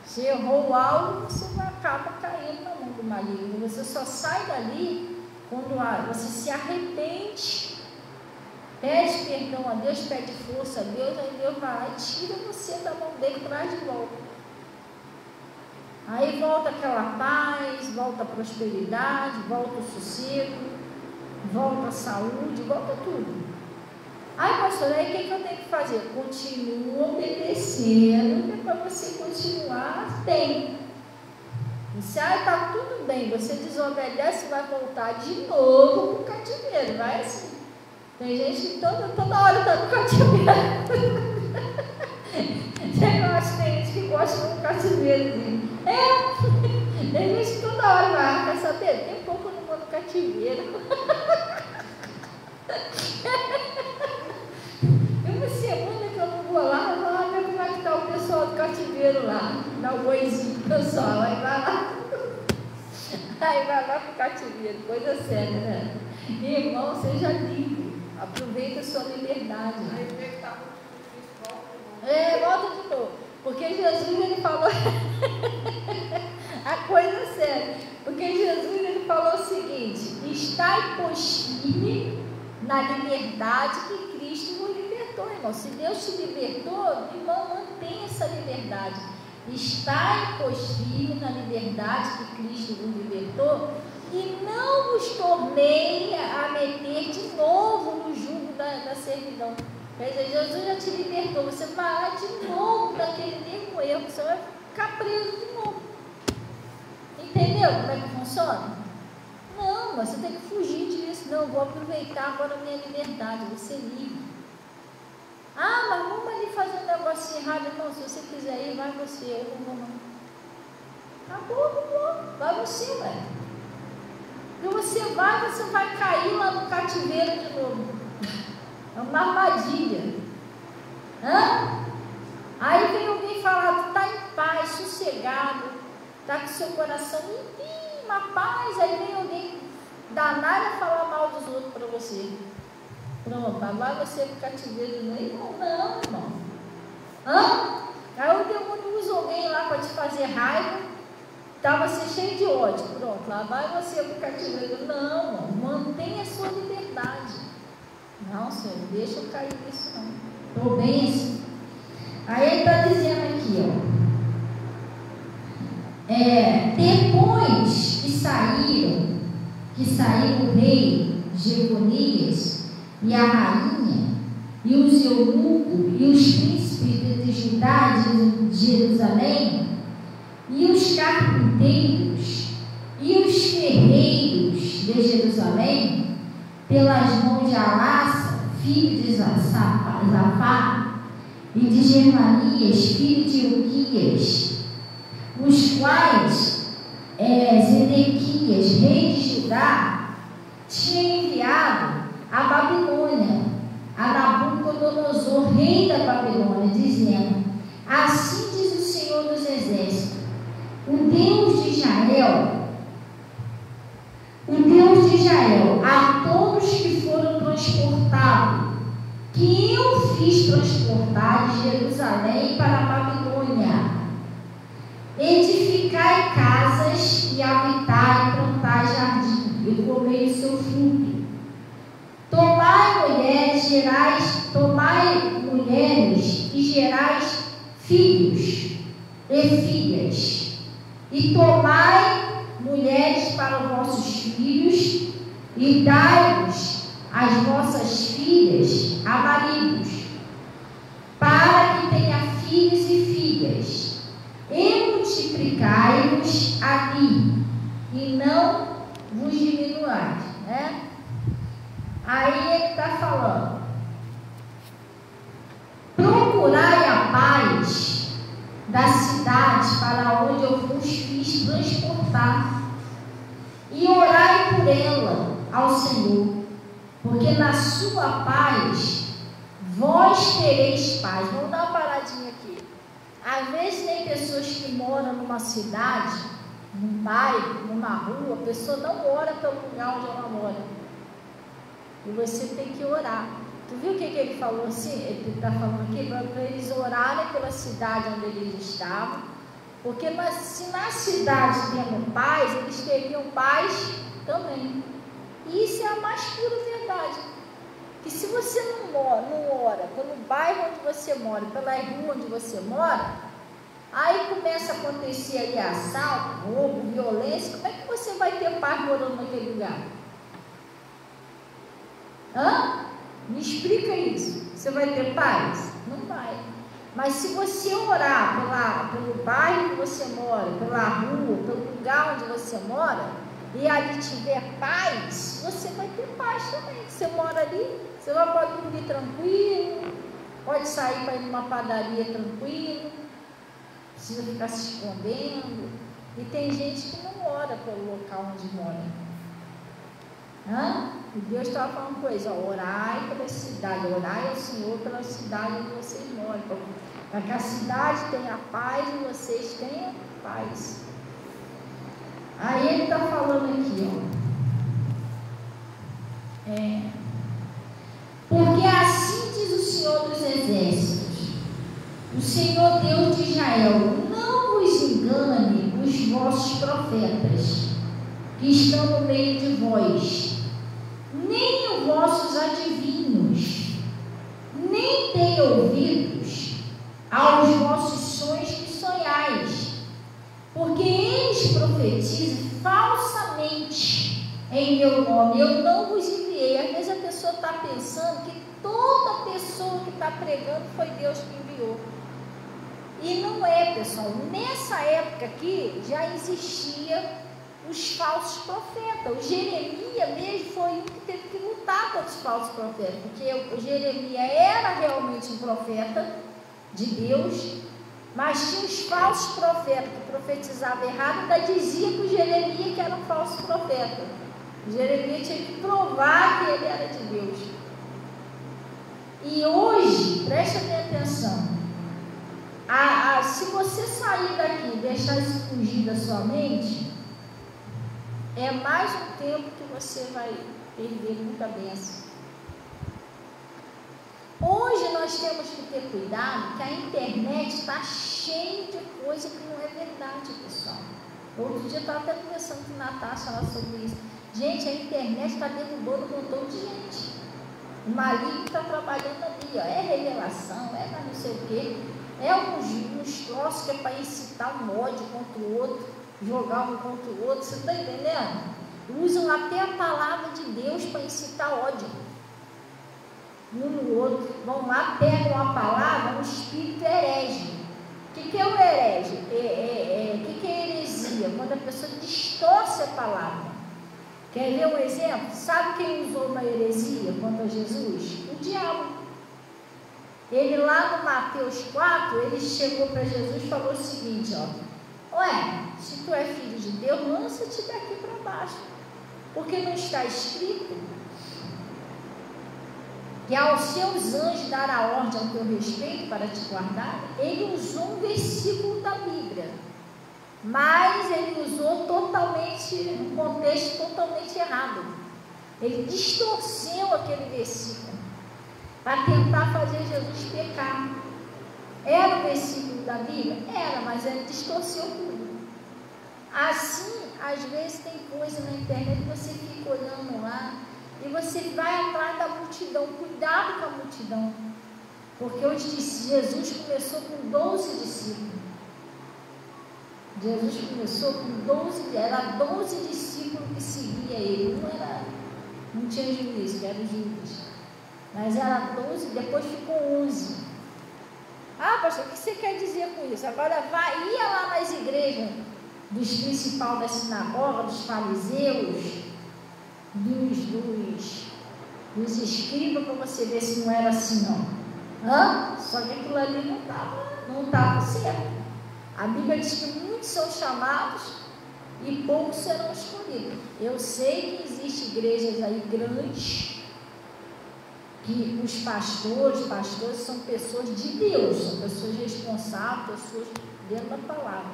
Se errou algo, você acaba caindo na mão do maligno. Você só sai dali quando você se arrepende, pede perdão a Deus, pede força a Deus, aí Deus vai lá e tira você da mão dele, traz de volta. Aí volta aquela paz, volta a prosperidade, volta o sossego, volta a saúde, volta tudo. Aí, pastor, aí o que eu tenho que fazer? Continua obedecendo, que é para você continuar bem. E se está tudo bem, você desobedece, vai voltar de novo para o cativeiro, vai assim. Tem gente que toda hora está no cativeiro. Eu acho que tem gente que gosta de um cativeirozinho. Tem gente que toda hora vai, quer saber? Tem pouco no mundo cativeiro. Uma semana que eu não vou lá, eu vou lá ver como é que está o pessoal do cativeiro lá. Dá um boizinho pro pessoal, aí vai lá. Aí vai lá pro cativeiro, coisa séria, né? Irmão, seja livre. Aproveita a sua liberdade. Volta de novo. Porque Jesus, ele falou a coisa séria. Porque Jesus, ele falou o seguinte: estai, pois, firme na liberdade que Cristo vos libertou, irmão. Se Deus te libertou, irmão, mantenha essa liberdade. Estai, pois, firme na liberdade que Cristo vos libertou, e não vos tornei a meter de novo no jugo da servidão. Quer dizer, Jesus já te libertou, você vai de novo daquele mesmo erro, você vai ficar preso de novo. Entendeu como é que funciona? Não, mas você tem que fugir disso. Não, eu vou aproveitar agora a minha liberdade, vou ser livre. Ah, mas vamos ali fazer um negocinho errado. Não, se você quiser ir, vai você, eu não vou não. Acabou, não vou, vai você, velho. Porque você vai cair lá no cativeiro de novo. É uma armadilha. Aí vem alguém falar, tu está em paz, sossegado, está com seu coração limpinho, uma paz. Aí vem alguém danado a falar mal dos outros para você. Pronto, lá vai você para o cativeiro. Não, irmão. Aí o demônio usa alguém lá para te fazer raiva, estava assim, cheio de ódio. Pronto, lá vai você para o cativeiro. Não, irmão, mantenha a sua liberdade. Não, Senhor, deixa eu cair nisso não. Estou bem assim. Aí ele está dizendo aqui, depois que saiu o rei Jeconias e a rainha e os eunucos e os príncipes de Judá e de Jerusalém e os carpinteiros e os ferreiros de Jerusalém, pelas mãos de Alassa, filho de Zafá, e de Germanias, filho de Uquias, os quais Zedequias, rei de Judá, tinha enviado a Babilônia, a Nabucodonosor, rei da Babilônia, dizendo: assim diz o Senhor dos Exércitos, o Deus de Israel, a todos que foram transportados, que eu fiz transportar de Jerusalém para a Babilônia: edificai casas e habitai, plantai jardim e comei o seu fruto. Tomai mulheres e gerais filhos e filhas, e tomai mulheres para os vossos filhos, e dai-vos as vossas filhas a maridos, para que tenha filhos e filhas, e multiplicai-vos ali, e não vos diminuais, né? Aí ele está falando: procurai a paz da cidade para onde eu vos fiz transportar, e orai por ela ao Senhor, porque na sua paz vós tereis paz. Vamos dar uma paradinha aqui. Às vezes tem pessoas que moram numa cidade, num bairro, numa rua, a pessoa não ora pelo lugar onde ela mora. E você tem que orar. Tu viu o que ele falou assim? Ele está falando aqui para eles orarem pela cidade onde eles estavam, porque se na cidade tendo paz, eles teriam paz também. E isso é a mais pura verdade. Que se você não ora pelo bairro onde você mora, pela rua onde você mora, aí começa a acontecer aí assalto, roubo, violência, como é que você vai ter paz morando naquele lugar? Me explica isso. Você vai ter paz? Não vai. Mas se você orar pelo bairro que você mora, pela rua, pelo lugar onde você mora, e ali tiver paz, você vai ter paz também. Você mora ali, você pode dormir tranquilo, pode sair para ir numa padaria tranquilo, não precisa ficar se escondendo. E tem gente que não ora pelo local onde mora. E Deus estava falando coisa: orai pela cidade, orai ao Senhor pela cidade onde vocês moram, para que a cidade tenha paz e vocês tenham paz. Aí ele está falando aqui, porque assim diz o Senhor dos Exércitos, o Senhor Deus de Israel: não vos engane os vossos profetas que estão no meio de vós, nem os vossos adivinhos, nem deem ouvidos aos vossos sonhos que sonhais, porque eles profetizam falsamente em meu nome. Eu não vos enviei. Às vezes a pessoa está pensando que toda pessoa que está pregando foi Deus que enviou. E não é, pessoal. Nessa época aqui já existia os falsos profetas. O Jeremias mesmo foi um que teve que lutar contra os falsos profetas, porque o Jeremias era realmente um profeta de Deus, mas tinha os falsos profetas que profetizavam errado, ainda dizia que o Jeremias que era um falso profeta. O Jeremias tinha que provar que ele era de Deus. E hoje, presta bem atenção, se você sair daqui e deixar isso fugir da sua mente, é mais um tempo que você vai perder muita bênção. nós temos que ter cuidado, que a internet está cheia de coisa que não é verdade, pessoal. Outro dia eu estava até conversando com a Natasha lá sobre isso. Gente, a internet está derrubando um montão de gente. O maligno está trabalhando ali, ó. É revelação, é não sei o quê. É uns troços que é para incitar um ódio contra o outro, jogar um contra o outro. Você está entendendo? Usam até a palavra de Deus para incitar ódio um no outro. Vão lá, pegam a palavra, um espírito herege. O que é o herege? O que é heresia? Quando a pessoa distorce a palavra. Quer ver um exemplo? Sabe quem usou uma heresia contra Jesus? O diabo. Ele lá no Mateus 4, ele chegou para Jesus e falou o seguinte, ó: ué, se tu é filho de Deus, lança-te daqui para baixo, porque não está escrito que aos seus anjos dará ordem ao teu respeito para te guardar? Ele usou um versículo da Bíblia, mas ele usou totalmente, um contexto totalmente errado. Ele distorceu aquele versículo para tentar fazer Jesus pecar. Era o versículo da Bíblia? Era, mas ele distorceu tudo. Assim, às vezes tem coisa na internet que você fica olhando lá e você vai atrás da multidão. Cuidado com a multidão, porque Jesus começou com 12 discípulos. Jesus começou com 12, era 12 discípulos que seguiam ele. Não tinha juízo, que era o Judas, mas era 12, depois ficou 11. Ah, pastor, o que você quer dizer com isso? Agora ia lá nas igrejas dos principais da sinagoga, dos fariseus, dos escribas, para você ver se não era assim, não. Só que aquilo ali não estava certo. A Bíblia diz que muitos são chamados e poucos serão escolhidos. Eu sei que existem igrejas aí grandes, que os pastores são pessoas de Deus, são pessoas responsáveis, pessoas dentro da palavra.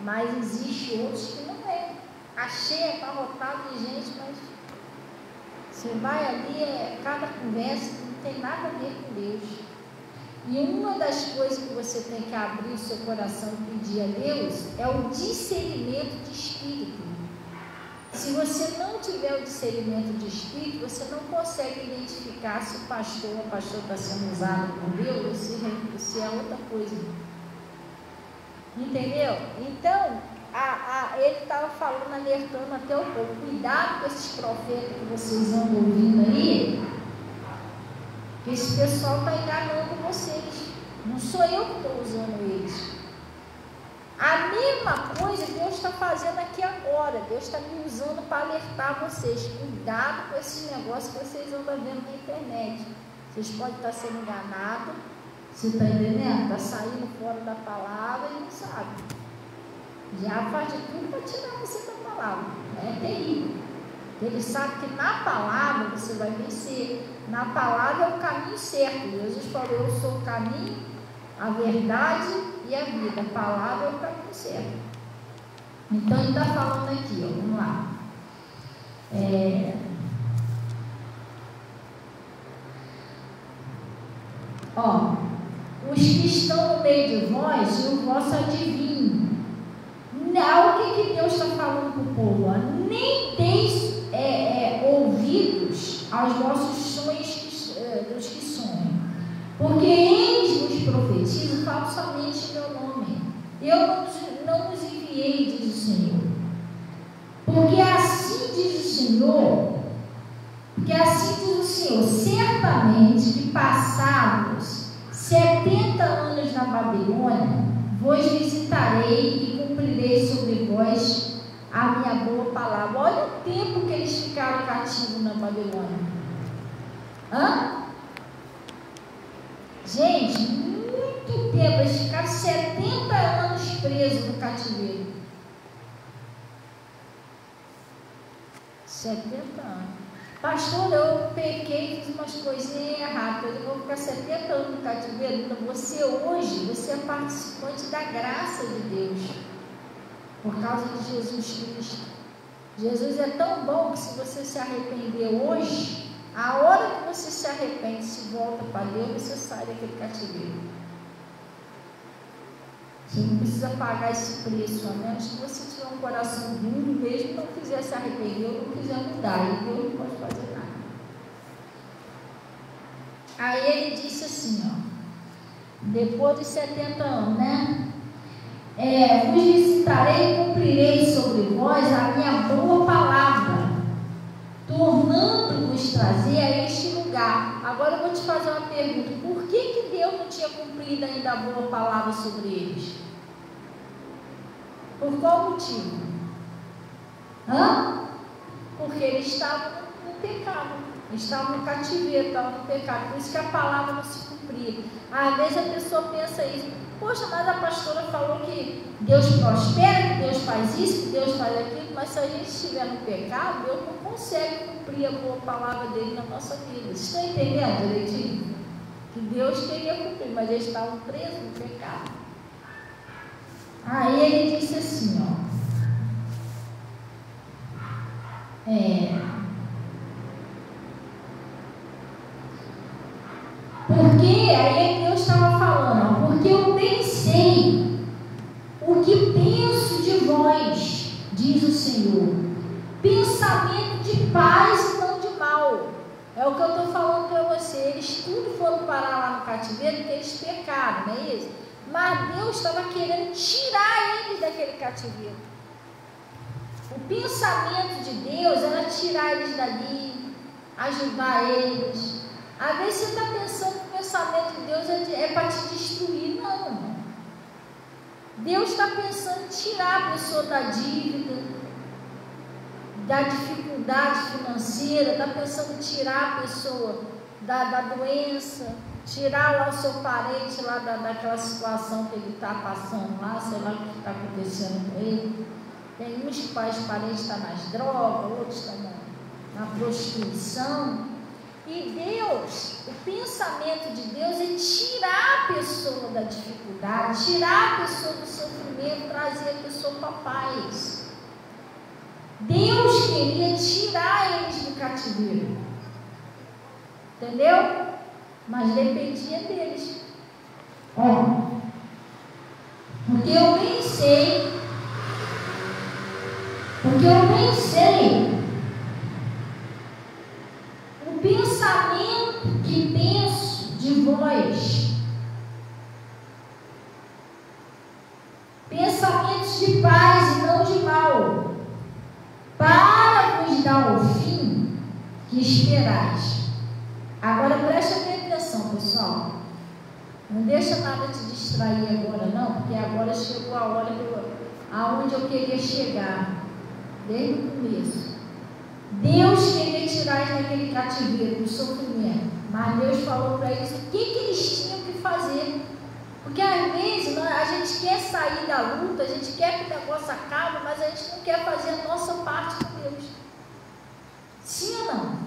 Mas existem outros que não é. Achei abarrotado de gente, mas você vai ali, cada conversa não tem nada a ver com Deus. E uma das coisas que você tem que abrir o seu coração e pedir a Deus é o discernimento de espírito. Se você não tiver o discernimento de espírito, você não consegue identificar se o pastor ou a pastora está sendo usado por Deus ou se é outra coisa. Entendeu? Então, ele estava falando, alertando até o povo: cuidado com esses profetas que vocês andam ouvindo aí, que esse pessoal está enganando vocês. Não sou eu que estou usando eles. A mesma coisa Deus está fazendo aqui agora. Deus está me usando para alertar vocês. Cuidado com esses negócios que vocês andam vendo na internet. Vocês podem estar sendo enganados. Você está entendendo? Está saindo fora da palavra e não sabe. Já faz de tudo para tirar você da palavra. É terrível. Ele sabe que na palavra você vai vencer. Na palavra é o caminho certo. Jesus falou: eu sou o caminho, a verdade e a vida. A palavra é o caminho certo. Então ele está falando aqui, ó, vamos lá. Os que estão no meio de vós e o vosso adivinho. O que Deus está falando para o povo? Nem deis ouvidos aos vossos sonhos dos que sonham, porque eles vos profetizam falsamente em meu nome. Eu não os enviei, diz o Senhor. Porque assim diz o Senhor, certamente que passados 70 anos na Babilônia, vos visitarei e cumprirei sobre vós a minha boa palavra. Olha o tempo que eles ficaram cativos na Babilônia. Gente, muito tempo. Eles ficaram 70 anos presos no cativeiro. 70 anos. Pastor, eu pequei, fiz umas coisinhas erradas. Eu vou ficar 70 anos no cativeiro. Então, você hoje, você é participante da graça de Deus, por causa de Jesus Cristo. Jesus é tão bom que se você se arrepender hoje, A hora que você se arrepende, se volta para Deus, você sai daquele cativeiro. Você não precisa pagar esse preço, a menos que você tiver um coração duro mesmo, não quiser se arrepender ou não quiser mudar, e Deus não pode fazer nada. Aí ele disse assim, ó, depois de 70 anos, né? Vos visitarei e cumprirei sobre vós a minha boa palavra, tornando-vos trazer a este lugar. Agora eu vou te fazer uma pergunta: por que Deus não tinha cumprido ainda a boa palavra sobre eles? Por qual motivo? Porque eles estavam no pecado, estavam no cativeiro, estavam no pecado, por isso que a palavra não se cumpria. Às vezes a pessoa pensa isso: poxa, mas a pastora falou que Deus prospera, que Deus faz isso, que Deus faz aquilo, mas se a gente estiver no pecado, Deus não consegue cumprir a boa palavra dele na nossa vida. Vocês estão entendendo direitinho? Que Deus queria cumprir, mas eles estavam presos no pecado. Aí ele disse assim, ó, porque aí Deus estava falando, ó, porque eu bem sei o que penso de vós, diz o Senhor, pensamento de paz e não de mal. É o que eu estou falando para você. Eles tudo foram parar lá no cativeiro porque eles pecaram, não é isso? Mas Deus estava querendo tirar eles daquele cativeiro. O pensamento de Deus era tirar eles dali, ajudar eles. Às vezes você está pensando que o pensamento de Deus é para te destruir. Não, irmão. Deus está pensando em tirar a pessoa da dívida, da dificuldade financeira, está pensando em tirar a pessoa da doença, tirar lá o seu parente lá daquela situação que ele está passando lá, sei lá o que está acontecendo com ele. Tem uns que os parentes estão nas drogas, outros estão na prostituição. E Deus, o pensamento de Deus é tirar a pessoa da dificuldade, tirar a pessoa do sofrimento, trazer a pessoa para a paz. Deus queria tirar eles do cativeiro, entendeu? Mas dependia deles. Porque eu bem sei o pensamento que penso de vós, pensamentos de paz e não de mal, para vos dar o fim que esperais. Agora preste atenção, pessoal. Não deixa nada te distrair agora, não, porque agora chegou a hora aonde eu queria chegar, desde o começo. Deus queria tirar eles daquele cativeiro, do sofrimento, mas Deus falou para eles o que eles tinham que fazer. Porque às vezes a gente quer sair da luta, a gente quer que o negócio acabe, mas a gente não quer fazer a nossa parte com Deus. Sim ou não?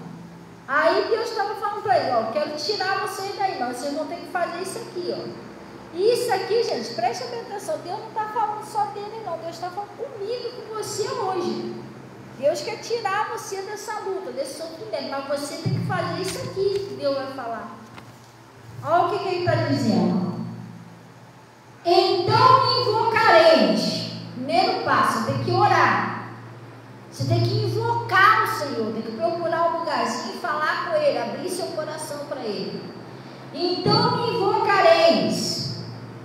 Aí Deus estava falando para ele, ó, quero tirar vocês daí, mas vocês vão ter que fazer isso aqui, ó. E isso aqui, gente, preste atenção, Deus não está falando só dele não, Deus está falando comigo e com você hoje. Deus quer tirar você dessa luta, desse sofrimento, mas você tem que fazer isso aqui que Deus vai falar. Olha o que ele está dizendo. Então me invocareis. Primeiro passo, você tem que orar. Você tem que invocar o Senhor, tem que procurar um lugarzinho e falar com Ele, abrir seu coração para Ele. Então me invocareis,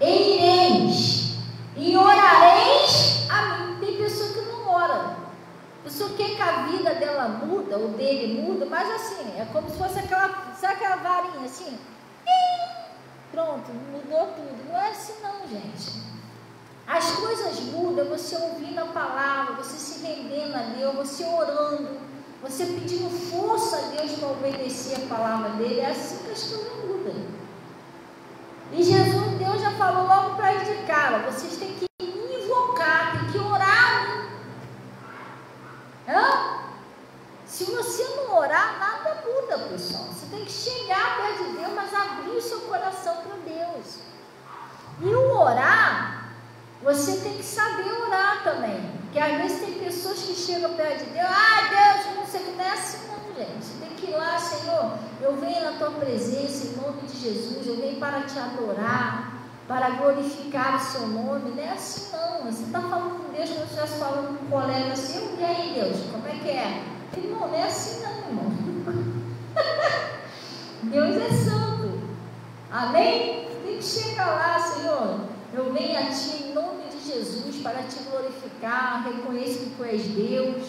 e ireis, e orareis a mim. Tem pessoa que não ora. A pessoa quer que a vida dela muda, ou dele muda, mas assim, é como se fosse sabe aquela varinha assim? Pronto, mudou tudo. Não é assim não, gente. As coisas mudam, você ouvindo a palavra, você se rendendo a Deus, você orando, você pedindo força a Deus para obedecer a palavra dele. É assim que as coisas mudam. E Deus já falou logo para ele de cara, vocês têm que me invocar, têm que orar. Se você não orar, nada muda, pessoal. Você tem que chegar perto de Deus, mas abrir o seu coração para Deus. E o orar, você tem que saber orar também. Porque às vezes tem pessoas que chegam perto de Deus, Deus, não sei o que, não é assim não, gente. Você tem que ir lá, Senhor, eu venho na tua presença em nome de Jesus, eu venho para te adorar, para glorificar o seu nome. Não é assim não, você está falando com Deus como se estivesse falando com um colega assim, e aí Deus, como é que é? Irmão, não é assim não, irmão. Deus é santo, amém? Tem que chegar lá, Senhor, eu venho a ti em nome de Jesus para te glorificar, reconheço que tu és Deus,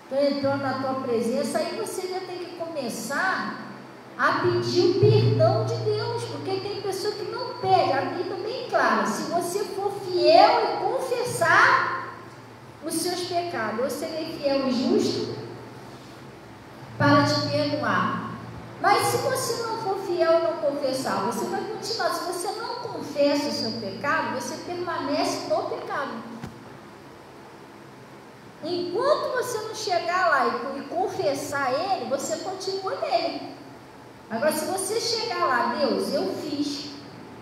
estou entrando na tua presença. Aí você já tem que começar a pedir o perdão de Deus, porque tem pessoa que não pede. A Bíblia é bem clara: se você for fiel e confessar os seus pecados, eu serei fiel e justo para te perdoar. Mas se você não for fiel e não confessar, você vai continuar. Se você não confessa o seu pecado, você permanece no pecado. Enquanto você não chegar lá e confessar ele, você continua nele. Agora, se você chegar lá, Deus, eu fiz,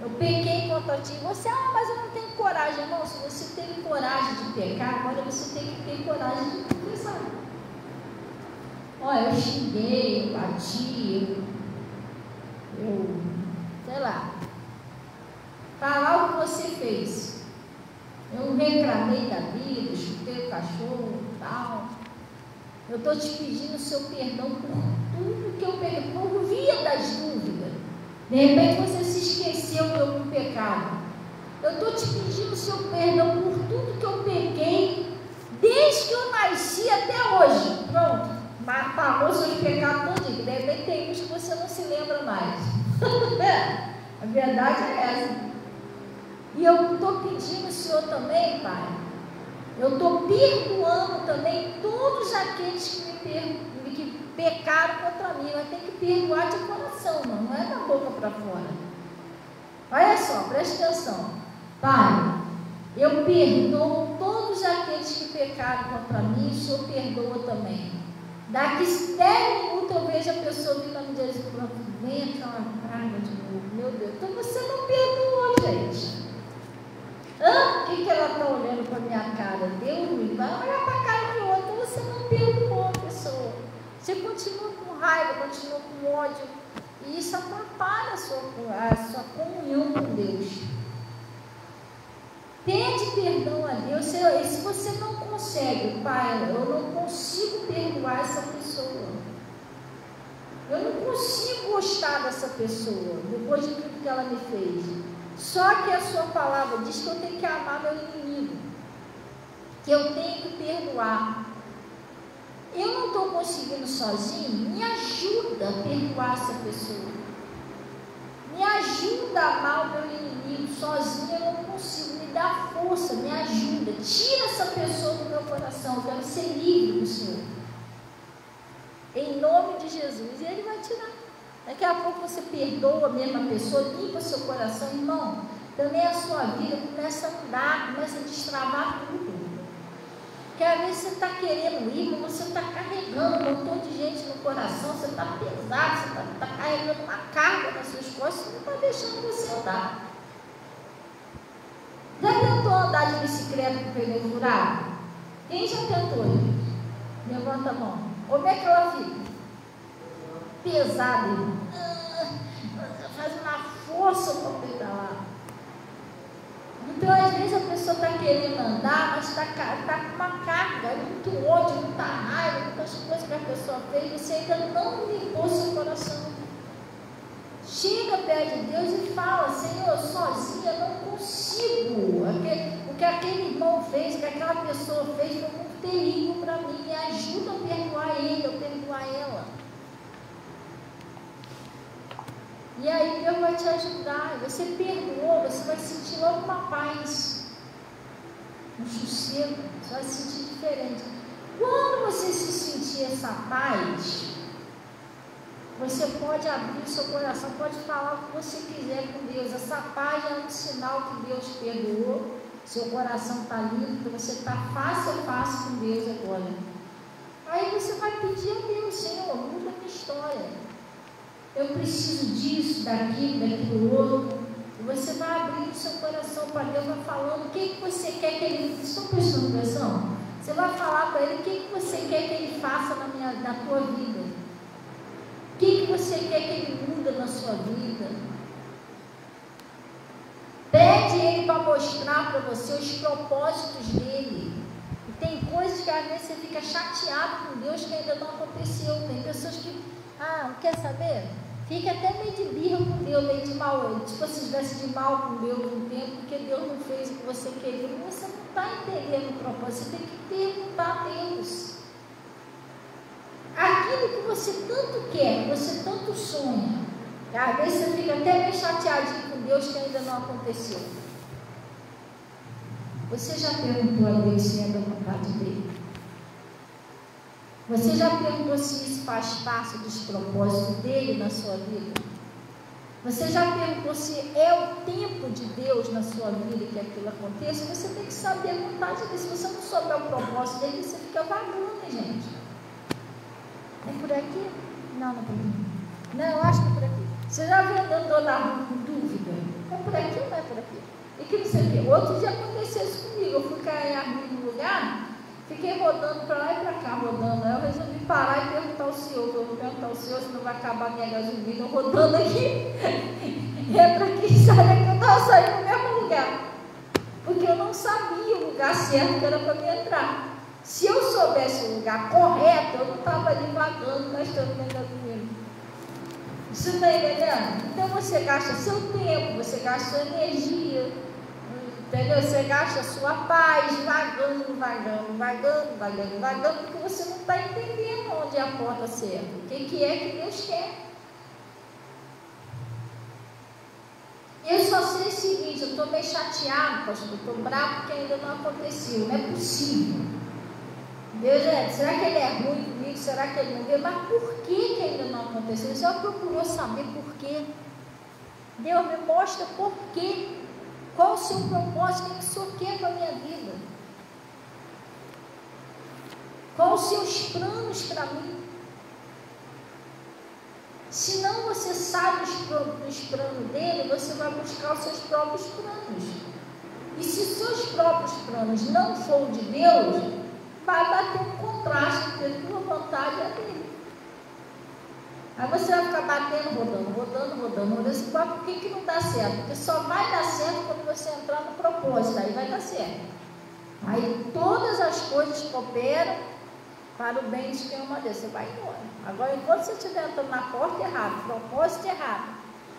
eu pequei contra ti, você, mas eu não tenho coragem. Não, se você teve coragem de pecar, agora você tem que ter coragem de confessar. Olha, eu xinguei, eu bati, eu sei lá, falar o que você fez. Eu reclamei da vida, chutei o cachorro e tal. Eu estou te pedindo o seu perdão por tudo que eu peguei, por via das dúvidas. De repente você se esqueceu de algum pecado. Eu estou te pedindo o seu perdão por tudo que eu peguei, desde que eu nasci até hoje. Pronto, apagou seus pecados todinho. De repente tem uns que você não se lembra mais. A verdade é essa. E eu estou pedindo ao Senhor também, Pai, eu estou perdoando também todos aqueles que pecaram contra mim. Mas tem que perdoar de coração, não é da boca para fora. Olha só, preste atenção. Pai, eu perdoo todos aqueles que pecaram contra mim, o Senhor perdoa também. Daqui 10 minutos eu vejo a pessoa vindo me dizer, vem aquela carga de novo, meu Deus. Então você não perdoou, gente. O que ela está olhando para a minha cara? Deus me vai olhar para a cara de outro. Você não perdoou a pessoa. Você continua com raiva, continua com ódio. E isso atrapalha a sua comunhão com Deus. Pede perdão a Deus. Se você não consegue, Pai, eu não consigo perdoar essa pessoa. Eu não consigo gostar dessa pessoa, depois de tudo que ela me fez. Só que a sua palavra diz que eu tenho que amar meu inimigo, que eu tenho que perdoar. Eu não estou conseguindo sozinho, me ajuda a perdoar essa pessoa. Me ajuda a amar o meu inimigo. Sozinho eu não consigo, me dá força, me ajuda. Tira essa pessoa do meu coração, eu quero ser livre do Senhor. Em nome de Jesus, e Ele vai tirar. Daqui a pouco você perdoa a mesma pessoa, limpa seu coração, irmão. Também a sua vida começa a mudar, começa a destravar tudo. Porque às vezes você está querendo ir, mas você está carregando um montão de gente no coração, você está pesado, você está carregando uma carga nas suas costas, você não está deixando você andar. Já tentou andar de bicicleta com pneu furado? Quem já tentou? Levanta a mão. Como é que ela fica? Pesada, irmão. Faz uma força para pedalar. Então, às vezes a pessoa está querendo andar, mas está com uma carga, muito ódio, muita raiva, muitas coisas que a pessoa fez, você ainda não limpou seu coração. Chega perto de Deus e fala: Senhor, sozinha eu não consigo. O que aquele irmão fez, o que aquela pessoa fez foi muito terrível para mim. Me ajuda a perdoar ele, a perdoar ela. E aí Deus vai te ajudar. Você perdoou, você vai sentir logo uma paz, um sossego, você vai se sentir diferente. Quando você se sentir essa paz, você pode abrir o seu coração, pode falar o que você quiser com Deus. Essa paz é um sinal que Deus perdoou, seu coração está limpo, você está face a face com Deus agora. Aí você vai pedir a Deus: Senhor, muda a minha história. Eu preciso disso, daquilo outro. E você vai abrir o seu coração para Deus, vai falando o que você quer que Ele... Estão prestando atenção? Você vai falar para Ele o que você quer que Ele faça na tua vida. você quer que Ele muda na sua vida. Pede Ele para mostrar para você os propósitos dEle. E tem coisas que às vezes você fica chateado com Deus que ainda não aconteceu. Tem pessoas que, quer saber? Fica até meio de birra com Deus, meio de mal. Tipo, se estivesse de mal com Deus um tempo, porque Deus não fez o que você queria. Mas você não está entendendo o propósito. Você tem que perguntar a Deus. Aquilo que você tanto quer, que você tanto sonha, às vezes você fica até meio chateadinho com Deus que ainda não aconteceu. Você já perguntou a Deus se é da vontade dele? Você já perguntou se isso faz parte dos propósitos dele na sua vida? Você já perguntou se é o tempo de Deus na sua vida que aquilo aconteça? Você tem que saber a vontade dele. Se você não souber o propósito dele, você fica vagando, gente. É por aqui? Não, não é por aqui. Não, eu acho que é por aqui. Você já viu andando na rua com dúvida? É por aqui ou não é por aqui? E que não sei o quê. Outro dia aconteceu isso comigo. Eu fui cair a rua no lugar, fiquei rodando para lá e para cá, rodando. Aí eu resolvi parar e perguntar ao senhor. Eu vou perguntar ao senhor se não vai acabar a minha gasolina rodando aqui. É para quem sabe que eu estava saindo no mesmo lugar. Porque eu não sabia o lugar certo que era para me entrar. Se eu soubesse o lugar correto, eu não estava ali vagando, gastando minha gasolina. Isso está entendendo? Então você gasta seu tempo, você gasta sua energia, entendeu? Você gasta sua paz, vagando, porque você não está entendendo onde é a porta certa. O que é que Deus quer? Eu só sei o seguinte, eu estou meio chateado, pastor, estou bravo porque ainda não aconteceu, não é possível. Deus será que Ele é ruim comigo? Será que Ele não vê? Mas por que ainda não aconteceu? Você já procurou saber por quê? Deus me mostra por quê. Qual o seu propósito? O que o Senhor quer para a minha vida? Quais os seus planos para mim? Se não você sabe os planos dele, você vai buscar os seus próprios planos. E se os seus próprios planos não forem de Deus, vai bater um contraste entre a tua vontade e a dele. Aí você vai ficar batendo, rodando. Mas por que não dá certo? Porque só vai dar certo quando você entrar no propósito, aí vai dar certo. Aí todas as coisas cooperam para o bem de quem ama Deus. Você vai embora. Agora, enquanto você estiver entrando na porta errada, propósito errado,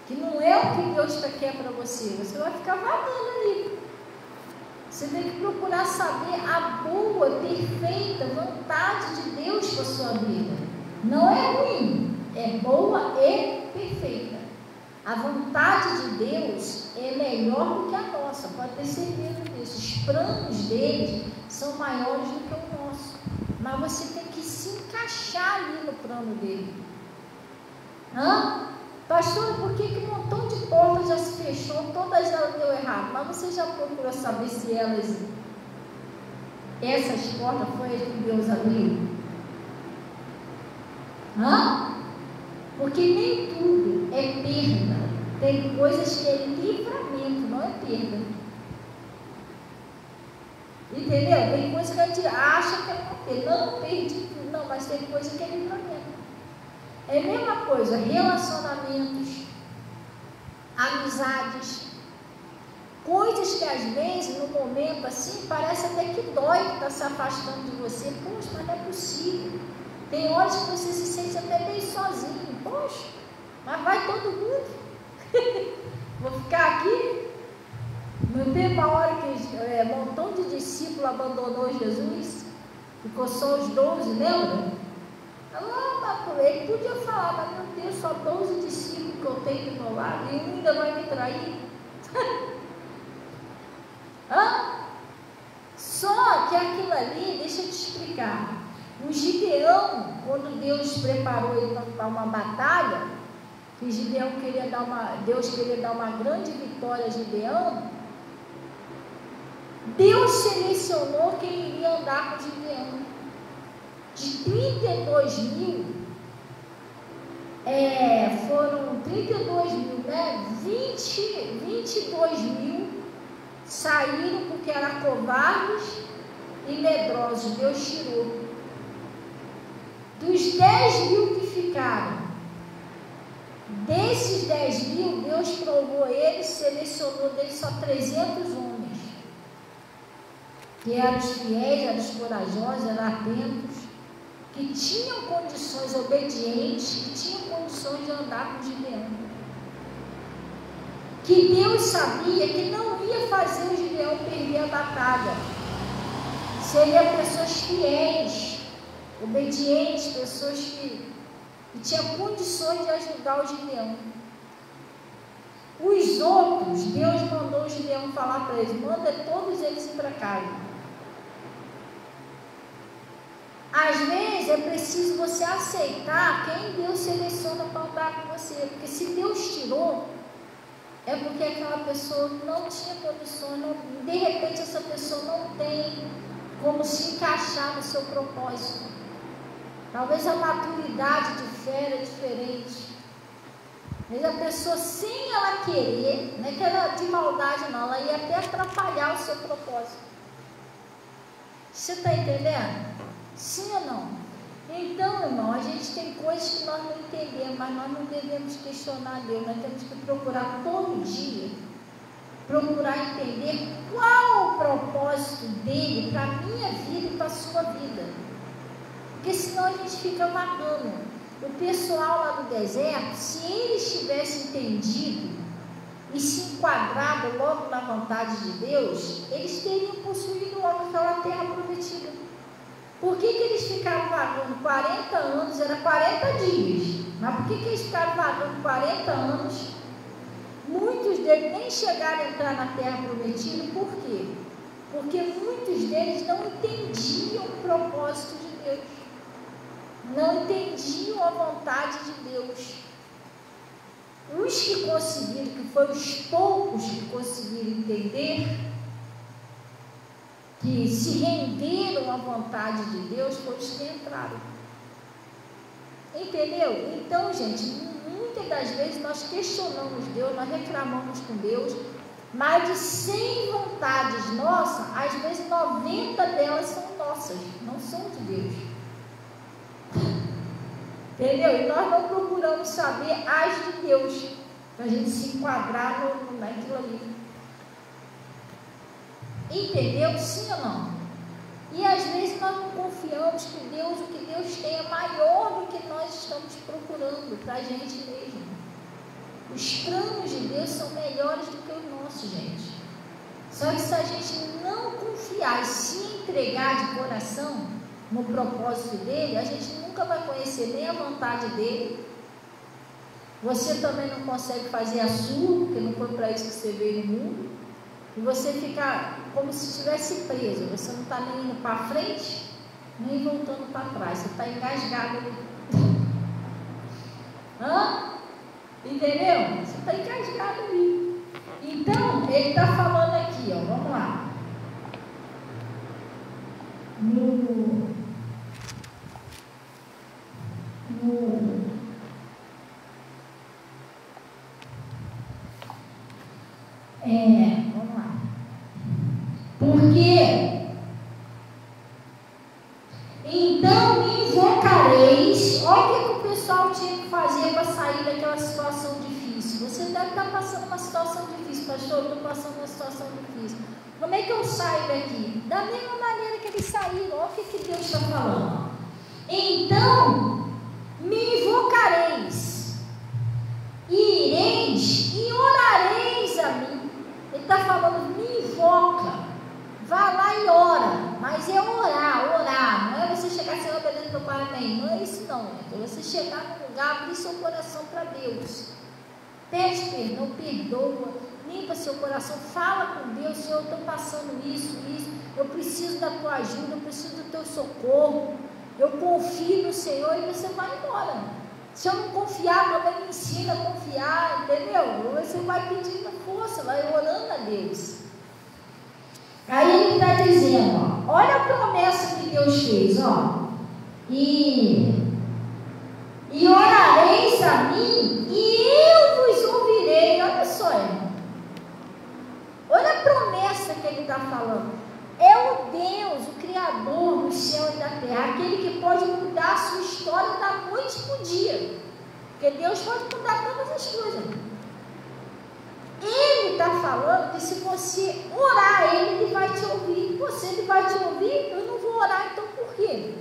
que não é o que Deus quer para você, você vai ficar vagando ali. Você tem que procurar saber a boa, perfeita vontade de Deus para a sua vida. Não é ruim, é boa e perfeita. A vontade de Deus é melhor do que a nossa, pode ter certeza disso. Os planos dele são maiores do que o nosso. Mas você tem que se encaixar ali no plano dele. Pastor, por que um montão de portas já se fechou, todas elas deu errado? Mas você já procurou saber se essas portas foi as que Deus abriu? Porque nem tudo é perda. Tem coisas que é livramento, não é perda. Entendeu? Tem coisa que a gente acha que é uma perda. Não perdi tudo, não, mas tem coisa que é livramento. É a mesma coisa, relacionamentos, amizades, coisas que às vezes, no momento assim, parece até que dói que está se afastando de você. Poxa, mas não é possível. Tem horas que você se sente até meio sozinho. Poxa, mas vai todo mundo. Vou ficar aqui. Não tem uma hora que um montão de discípulos abandonou Jesus, ficou só os 12, lembra? Ele podia falar, mas meu Deus, só 12 discípulos que eu tenho do meu lado e um ainda vai me trair. Só que aquilo ali, deixa eu te explicar. O Gideão, quando Deus preparou ele para uma batalha, que Gideão Deus queria dar uma grande vitória a Gideão, Deus selecionou quem iria andar com Gideão. De 32 mil, foram 32 mil, né? 22 mil saíram porque eram covardes e medrosos. Deus tirou. Dos 10 mil que ficaram, Desses 10.000, Deus provou eles, selecionou deles só 300 homens, que eram os fiéis, eram os corajosos, eram atentos, que tinham condições, obedientes, que tinham condições de andar com Gideão. Que Deus sabia que não ia fazer o Gideão perder a batalha. Seriam pessoas fiéis, obedientes, pessoas que tinham condições de ajudar o Gideão. Os outros, Deus mandou o Gideão falar para eles: manda todos eles ir para casa. Às vezes é preciso você aceitar quem Deus seleciona para andar com você, porque se Deus tirou, é porque aquela pessoa não tinha condições, de repente essa pessoa não tem como se encaixar no seu propósito. Talvez a maturidade de fé é diferente. Mas a pessoa, sem ela querer, não é que ela de maldade não, ela ia até atrapalhar o seu propósito. Você está entendendo? Sim ou não? Então, irmão, a gente tem coisas que nós não entendemos, mas nós não devemos questionar Deus. Nós temos que procurar todo dia, procurar entender qual o propósito dele para a minha vida e para a sua vida. Porque senão a gente fica vagando. O pessoal lá do deserto, se eles tivessem entendido e se enquadrado logo na vontade de Deus, eles teriam possuído logo aquela terra prometida. Por que eles ficaram vagando 40 anos? Era 40 dias. Mas por que eles ficaram vagando 40 anos? Muitos deles nem chegaram a entrar na terra prometida. Por quê? Porque muitos deles não entendiam o propósito de Deus. Não entendiam a vontade de Deus. Os que conseguiram, que foram os poucos que conseguiram entender, que se renderam à vontade de Deus, foram os que entraram. Entendeu? Então, gente, muitas das vezes nós questionamos Deus, nós reclamamos com Deus, mas de 100 vontades nossas, às vezes 90 delas são nossas, não são de Deus. Entendeu? E nós não procuramos saber as de Deus, para a gente se enquadrar naquilo ali. Entendeu? Sim ou não? E às vezes nós não confiamos que Deus, o que Deus tem é maior do que nós estamos procurando para a gente mesmo. Os planos de Deus são melhores do que os nossos, gente. Só que se a gente não confiar e se entregar de coração no propósito dele, a gente nunca vai conhecer nem a vontade dele. Você também não consegue fazer a sua, porque não foi para isso que você veio no mundo. E você fica como se estivesse preso. Você não está nem indo para frente, nem voltando para trás. Você está engasgado ali. Hã? Entendeu? Você está engasgado ali. Então, ele está falando aqui, ó. Vamos lá. Vamos lá. Porque então me invocareis. Olha o que o pessoal tinha que fazer para sair daquela situação difícil. Você deve estar passando uma situação difícil, pastor. Eu estou passando uma situação difícil. Como é que eu saio daqui? Da mesma maneira que eles saíram. Olha o que Deus está falando. Então me invocareis, e ireis e orareis a mim. Ele está falando, me invoca, vá lá e ora, mas é orar, não é você chegar assim, ó, beleza, meu pai, amém, não é isso não, é você chegar num lugar, abrir seu coração para Deus, pede perdão, perdoa, limpa seu coração, fala com Deus, Senhor, eu estou passando isso, eu preciso da tua ajuda, eu preciso do teu socorro, eu confio no Senhor, e você vai embora. Se eu não confiar, também me ensina a confiar, entendeu? Você vai pedindo força, vai orando a Deus. Aí ele está dizendo, ó, olha a promessa que Deus fez, ó. E orareis a mim, e eu vos ouvirei. Olha só, irmão. Olha a promessa que ele está falando. É o Deus, o Criador do céu e da terra, aquele que pode mudar a sua história da noite para o dia. Porque Deus pode mudar todas as coisas. Ele está falando que se você orar a Ele vai te ouvir. Você, Ele vai te ouvir, eu não vou orar, então por quê?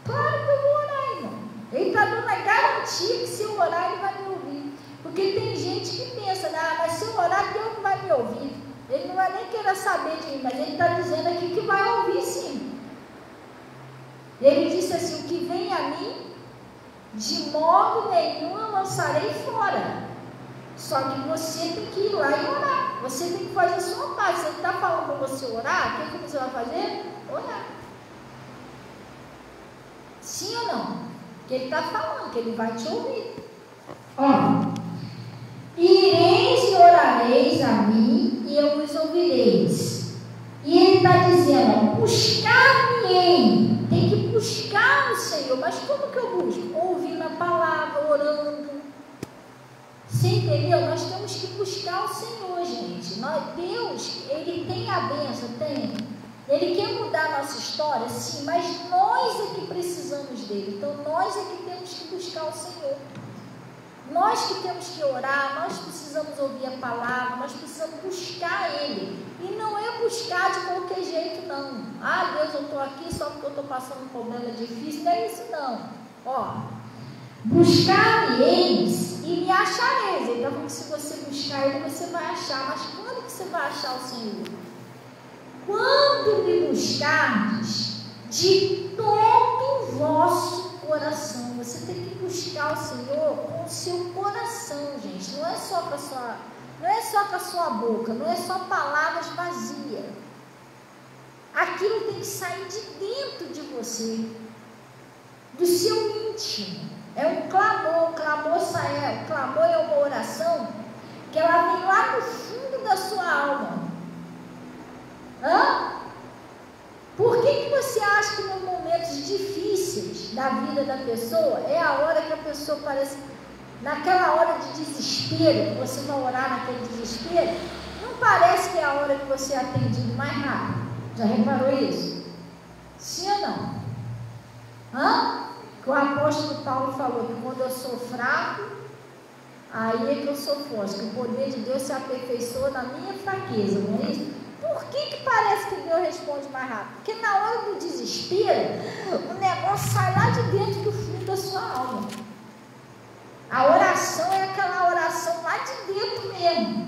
Claro que eu vou orar, irmão. Ele está dando a garantia que se eu orar, Ele vai me ouvir. Porque tem gente que pensa, mas se eu orar, Deus não vai me ouvir. Ele não vai nem querer saber de mim, mas Ele está dizendo aqui que vai ouvir sim. Ele disse assim, o que vem a mim, de modo nenhum eu lançarei fora. Só que você tem que ir lá e orar. Você tem que fazer a sua parte. Se Ele está falando para você orar, o que você vai fazer? Orar. Sim ou não? Porque Ele está falando que Ele vai te ouvir. Ireis e orareis a mim e eu vos ouvireis. E Ele está dizendo, buscar-me-ei. Tem que buscar o Senhor. Mas como que eu busco? Ouvindo a palavra, orando. Você entendeu? Nós temos que buscar o Senhor, gente. Deus, Ele tem a bênção, tem. Ele quer mudar a nossa história, sim, mas nós é que precisamos dele. Então, nós é que temos que buscar o Senhor. Nós que temos que orar, nós precisamos ouvir a palavra, nós precisamos buscar Ele. E não é buscar de qualquer jeito, não. Deus, eu estou aqui só porque eu estou passando um problema difícil. Não é isso, não. Buscar-me-eis e me achareis. Então, se você buscar Ele, você vai achar. Mas quando que você vai achar o Senhor? Quando me buscardes de todo o vosso coração. Você tem que buscar o Senhor com o seu coração, gente. Não é só com a sua boca, não é só palavras vazias. Aquilo tem que sair de dentro de você, do seu íntimo. É um clamor. O clamor é uma oração que ela vem lá no fundo da sua alma. Por que você acha que nos momentos difíceis da vida da pessoa é a hora que a pessoa parece, naquela hora de desespero, que você vai orar naquele desespero, não parece que é a hora que você é atendido mais rápido? Já reparou isso? Sim ou não? Que o apóstolo Paulo falou que quando eu sou fraco, aí é que eu sou forte, que o poder de Deus se aperfeiçoa na minha fraqueza, não é isso? Por que parece que Deus responde mais rápido? Porque na hora do desespero, o negócio sai lá de dentro do fundo da sua alma. A oração é aquela oração lá de dentro mesmo.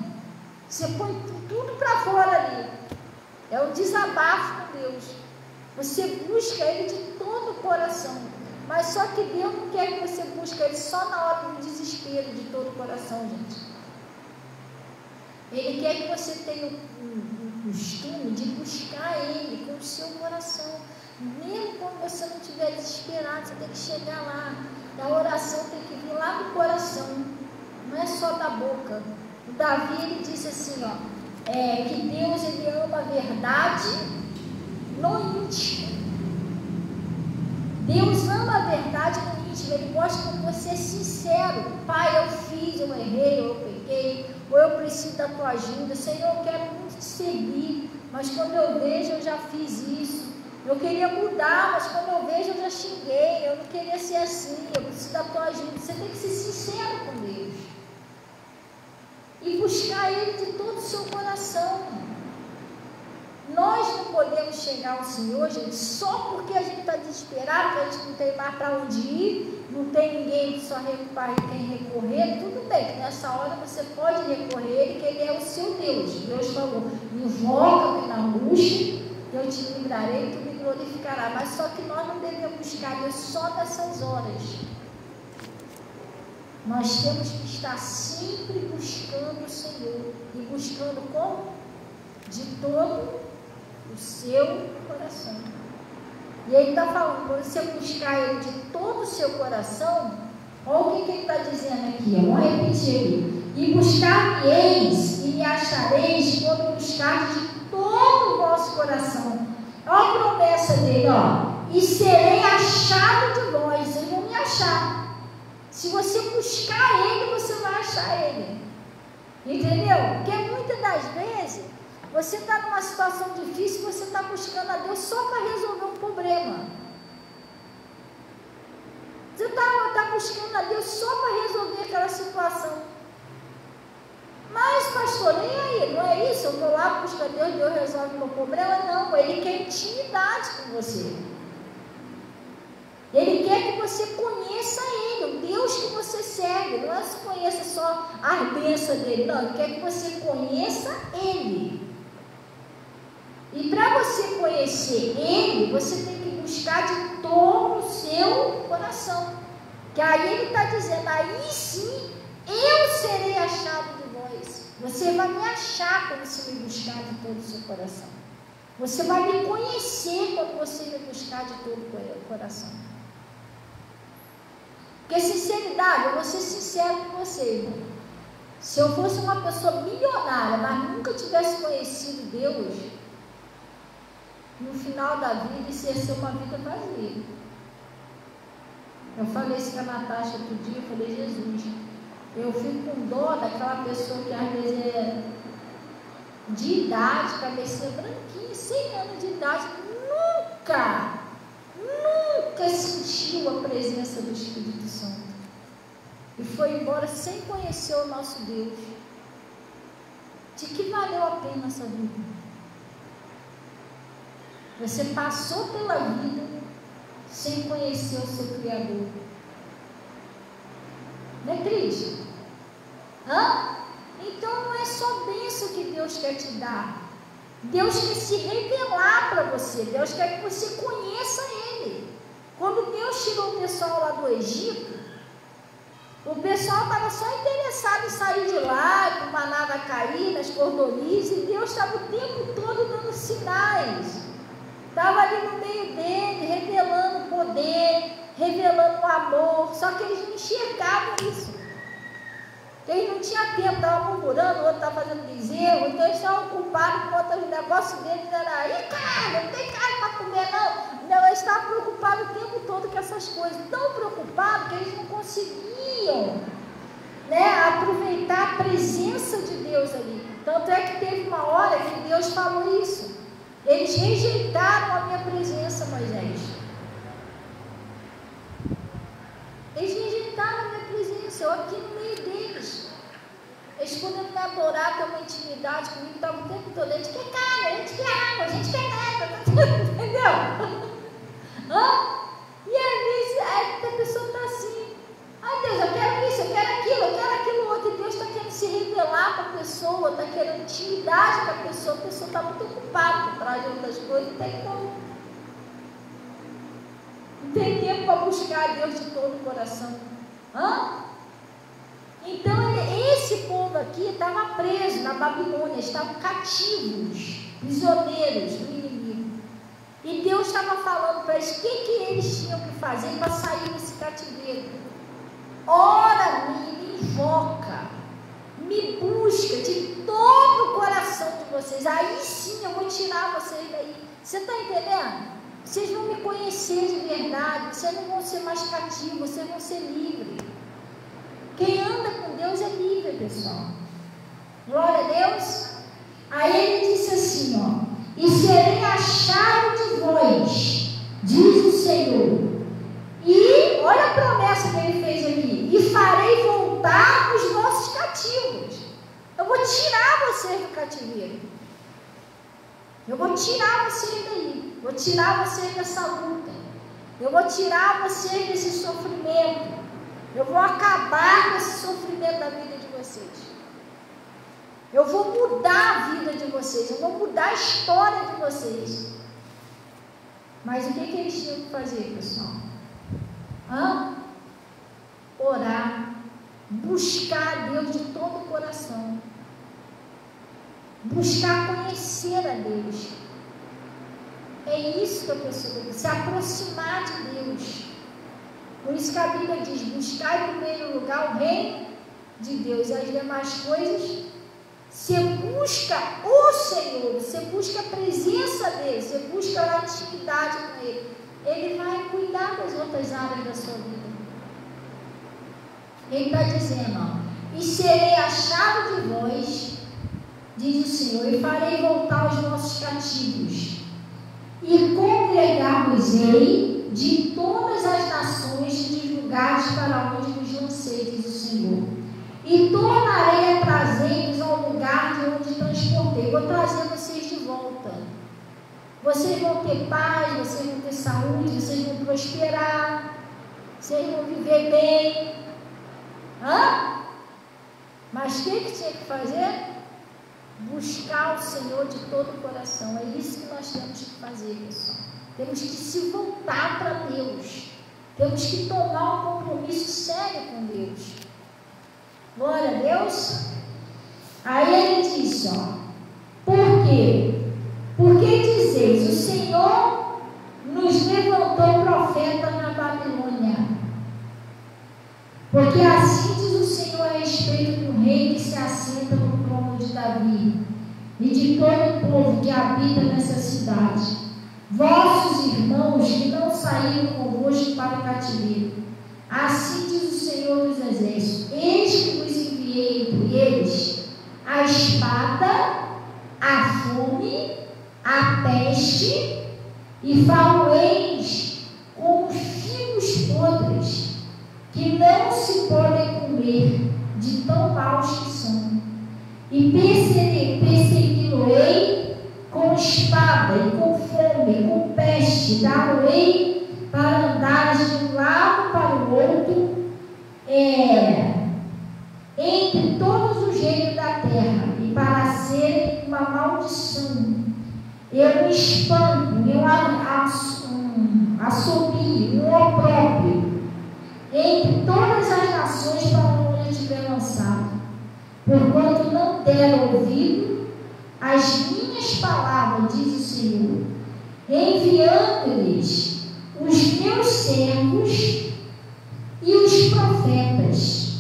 Você põe tudo para fora ali. É um desabafo com Deus. Você busca Ele de todo o coração. Mas só que Deus não quer que você busque Ele só na hora do desespero de todo o coração, gente. Ele quer que você tenha o costume de buscar Ele com o seu coração. Mesmo quando você não estiver desesperado, você tem que chegar lá. A oração tem que vir lá do coração. Não é só da boca. O Davi, ele disse assim, que Deus, Ele ama a verdade no íntimo. Deus ama a verdade no íntimo. Ele gosta que você é sincero. Pai, eu fiz, eu errei, eu pequei, ou eu preciso da tua ajuda. Senhor, eu quero muito te servir, mas quando eu vejo, eu já fiz isso. Eu queria mudar, mas quando eu vejo, eu já xinguei. Eu não queria ser assim, eu preciso da tua ajuda. Você tem que ser sincero com Deus e buscar Ele de todo o seu coração. Nós não podemos chegar ao Senhor, gente, só porque a gente está desesperado, que a gente não tem mais para onde ir, não tem ninguém só para quem recorrer. Tudo bem, que nessa hora você pode recorrer a Ele, que Ele é o seu Deus. Deus falou, invoca-me na angústia, eu te livrarei e tu me glorificarás. Mas só que nós não devemos buscar Deus só nessas horas. Nós temos que estar sempre buscando o Senhor. E buscando como? De todo o seu coração. E ele está falando, quando você buscar Ele de todo o seu coração, olha o que ele está dizendo aqui, vamos repetir aqui. E buscar-me-eis e me achareis quando buscardes de todo o vosso coração. Olha a promessa dele, e serei achado de vós. Vocês vão me achar. Se você buscar Ele, você vai achar Ele. Entendeu? Porque muitas das vezes você está numa situação difícil, você está buscando a Deus só para resolver um problema. Você está buscando a Deus só para resolver aquela situação. Mas, pastor, nem aí, não é isso? Eu vou lá, busco a Deus, Deus resolve o meu problema. Não, Ele quer intimidade com você. Ele quer que você conheça Ele, o Deus que você serve. Não é que você conheça só as bênçãos dele, não. Ele quer que você conheça Ele. E para você conhecer Ele, você tem que buscar de todo o seu coração. Que aí Ele está dizendo, aí sim, eu serei achado de vós. Você vai me achar quando você me buscar de todo o seu coração. Você vai me conhecer quando você me buscar de todo o coração. Porque sinceridade, eu vou ser sincero com você, irmão. Se eu fosse uma pessoa milionária, mas nunca tivesse conhecido Deus, no final da vida isso ia ser uma vida vazia. Eu falei isso com a Natasha outro dia, eu falei, Jesus, eu fico com dó daquela pessoa que às vezes é de idade, cabeça branquinha, 100 anos de idade, nunca sentiu a presença do Espírito Santo e foi embora sem conhecer o nosso Deus. De que valeu a pena essa vida? Você passou pela vida sem conhecer o seu Criador. Não é triste? Então não é só bênção que Deus quer te dar. Deus quer se revelar para você. Deus quer que você conheça Ele. Quando Deus tirou o pessoal lá do Egito, o pessoal estava só interessado em sair de lá, que o maná vai cair nas cordonizes, e Deus estava o tempo todo dando sinais. Estava ali no meio dele, revelando o poder, revelando o amor, só que eles não enxergavam isso. Eles não tinham tempo, estavam murmurando, o outro estava fazendo bezerro, então eles estavam ocupados com outros negócios deles, era, e carne, não tem carne para comer não. Não, eles estavam preocupados o tempo todo com essas coisas, tão preocupados que eles não conseguiam, aproveitar a presença de Deus ali. Tanto é que teve uma hora que Deus falou isso. Eles rejeitaram a minha presença, Moisés. Eles rejeitaram a minha presença, eu aqui no meio deles. Eles podendo me adorar, ter uma intimidade comigo, estavam o tempo todo. A gente quer carne, a gente quer água, a gente quer nada, entendeu? E às vezes a pessoa está assim, Deus, eu quero isso, eu quero aquilo outro, e Deus está querendo se revelar para a pessoa, está querendo intimidade para a pessoa está muito ocupada por trás de outras coisas, não tem como. Não tem tempo para buscar a Deus de todo o coração. Então esse povo aqui estava preso na Babilônia, estavam cativos, prisioneiros do inimigo. E Deus estava falando para eles o que eles tinham que fazer para sair desse cativeiro. Ora, me invoca, me busca de todo o coração de vocês. Aí sim eu vou tirar vocês daí. Você está entendendo? Vocês vão me conhecer de verdade. Vocês não vão ser mais cativos, vocês vão ser livres. Quem anda com Deus é livre, pessoal. Glória a Deus. Aí ele disse assim, e serei achado de vós, diz o Senhor. E olha a promessa que ele fez aqui, e farei voltar os vossos cativos. Eu vou tirar vocês do cativeiro. Eu vou tirar vocês daí. Vou tirar vocês dessa luta. Eu vou tirar vocês desse sofrimento. Eu vou acabar com esse sofrimento da vida de vocês. Eu vou mudar a vida de vocês. Eu vou mudar a história de vocês. Mas o que eles tinham que fazer, pessoal? Orar. Buscar a Deus de todo o coração. Buscar conhecer a Deus. É isso que a pessoa tem que se aproximar de Deus. Por isso que a Bíblia diz, buscar em primeiro lugar o reino de Deus e as demais coisas. Você busca o Senhor, você busca a presença dEle, você busca a intimidade com Ele. Ele vai cuidar das outras áreas da sua vida. Ele está dizendo, e serei achado de vós, diz o Senhor, e farei voltar os vossos cativos. E congregar-vos-ei de todas as nações e dos lugares para onde vos lancei, diz o Senhor. E tornarei a trazê-los ao lugar de onde transportei. Vou trazer vocês de volta. Vocês vão ter paz, vocês vão ter saúde, vocês vão prosperar, vocês vão viver bem. Mas o que tinha que fazer? Buscar o Senhor de todo o coração. É isso que nós temos que fazer, pessoal. Temos que se voltar para Deus. Temos que tomar um compromisso sério com Deus. Glória a Deus. Aí ele diz, por quê? Porque dizeis, o Senhor nos levantou profeta na Babilônia. Porque assim diz o Senhor a respeito do rei que se assenta no trono de Davi e de todo o povo que habita nessa cidade. Vossos irmãos que não saíram convosco para o cativeiro. Assim diz o Senhor dos Exércitos: eis que vos enviei entre eles a espada, a fome, a peste, e falo-eis como figos podres, que não se podem comer, de tão maus que são. E persegui-lo-ei com espada, e com fome, e com peste, dá-lo-ei para andares de um lado para o outro, entre todos os reinos da terra, e para serem uma maldição. Eu me espanto, eu assobio, um opróbrio, entre todas as nações para onde eu tiver lançado, porquanto não deram ouvido às minhas palavras, diz o Senhor, enviando-lhes os meus servos e os profetas,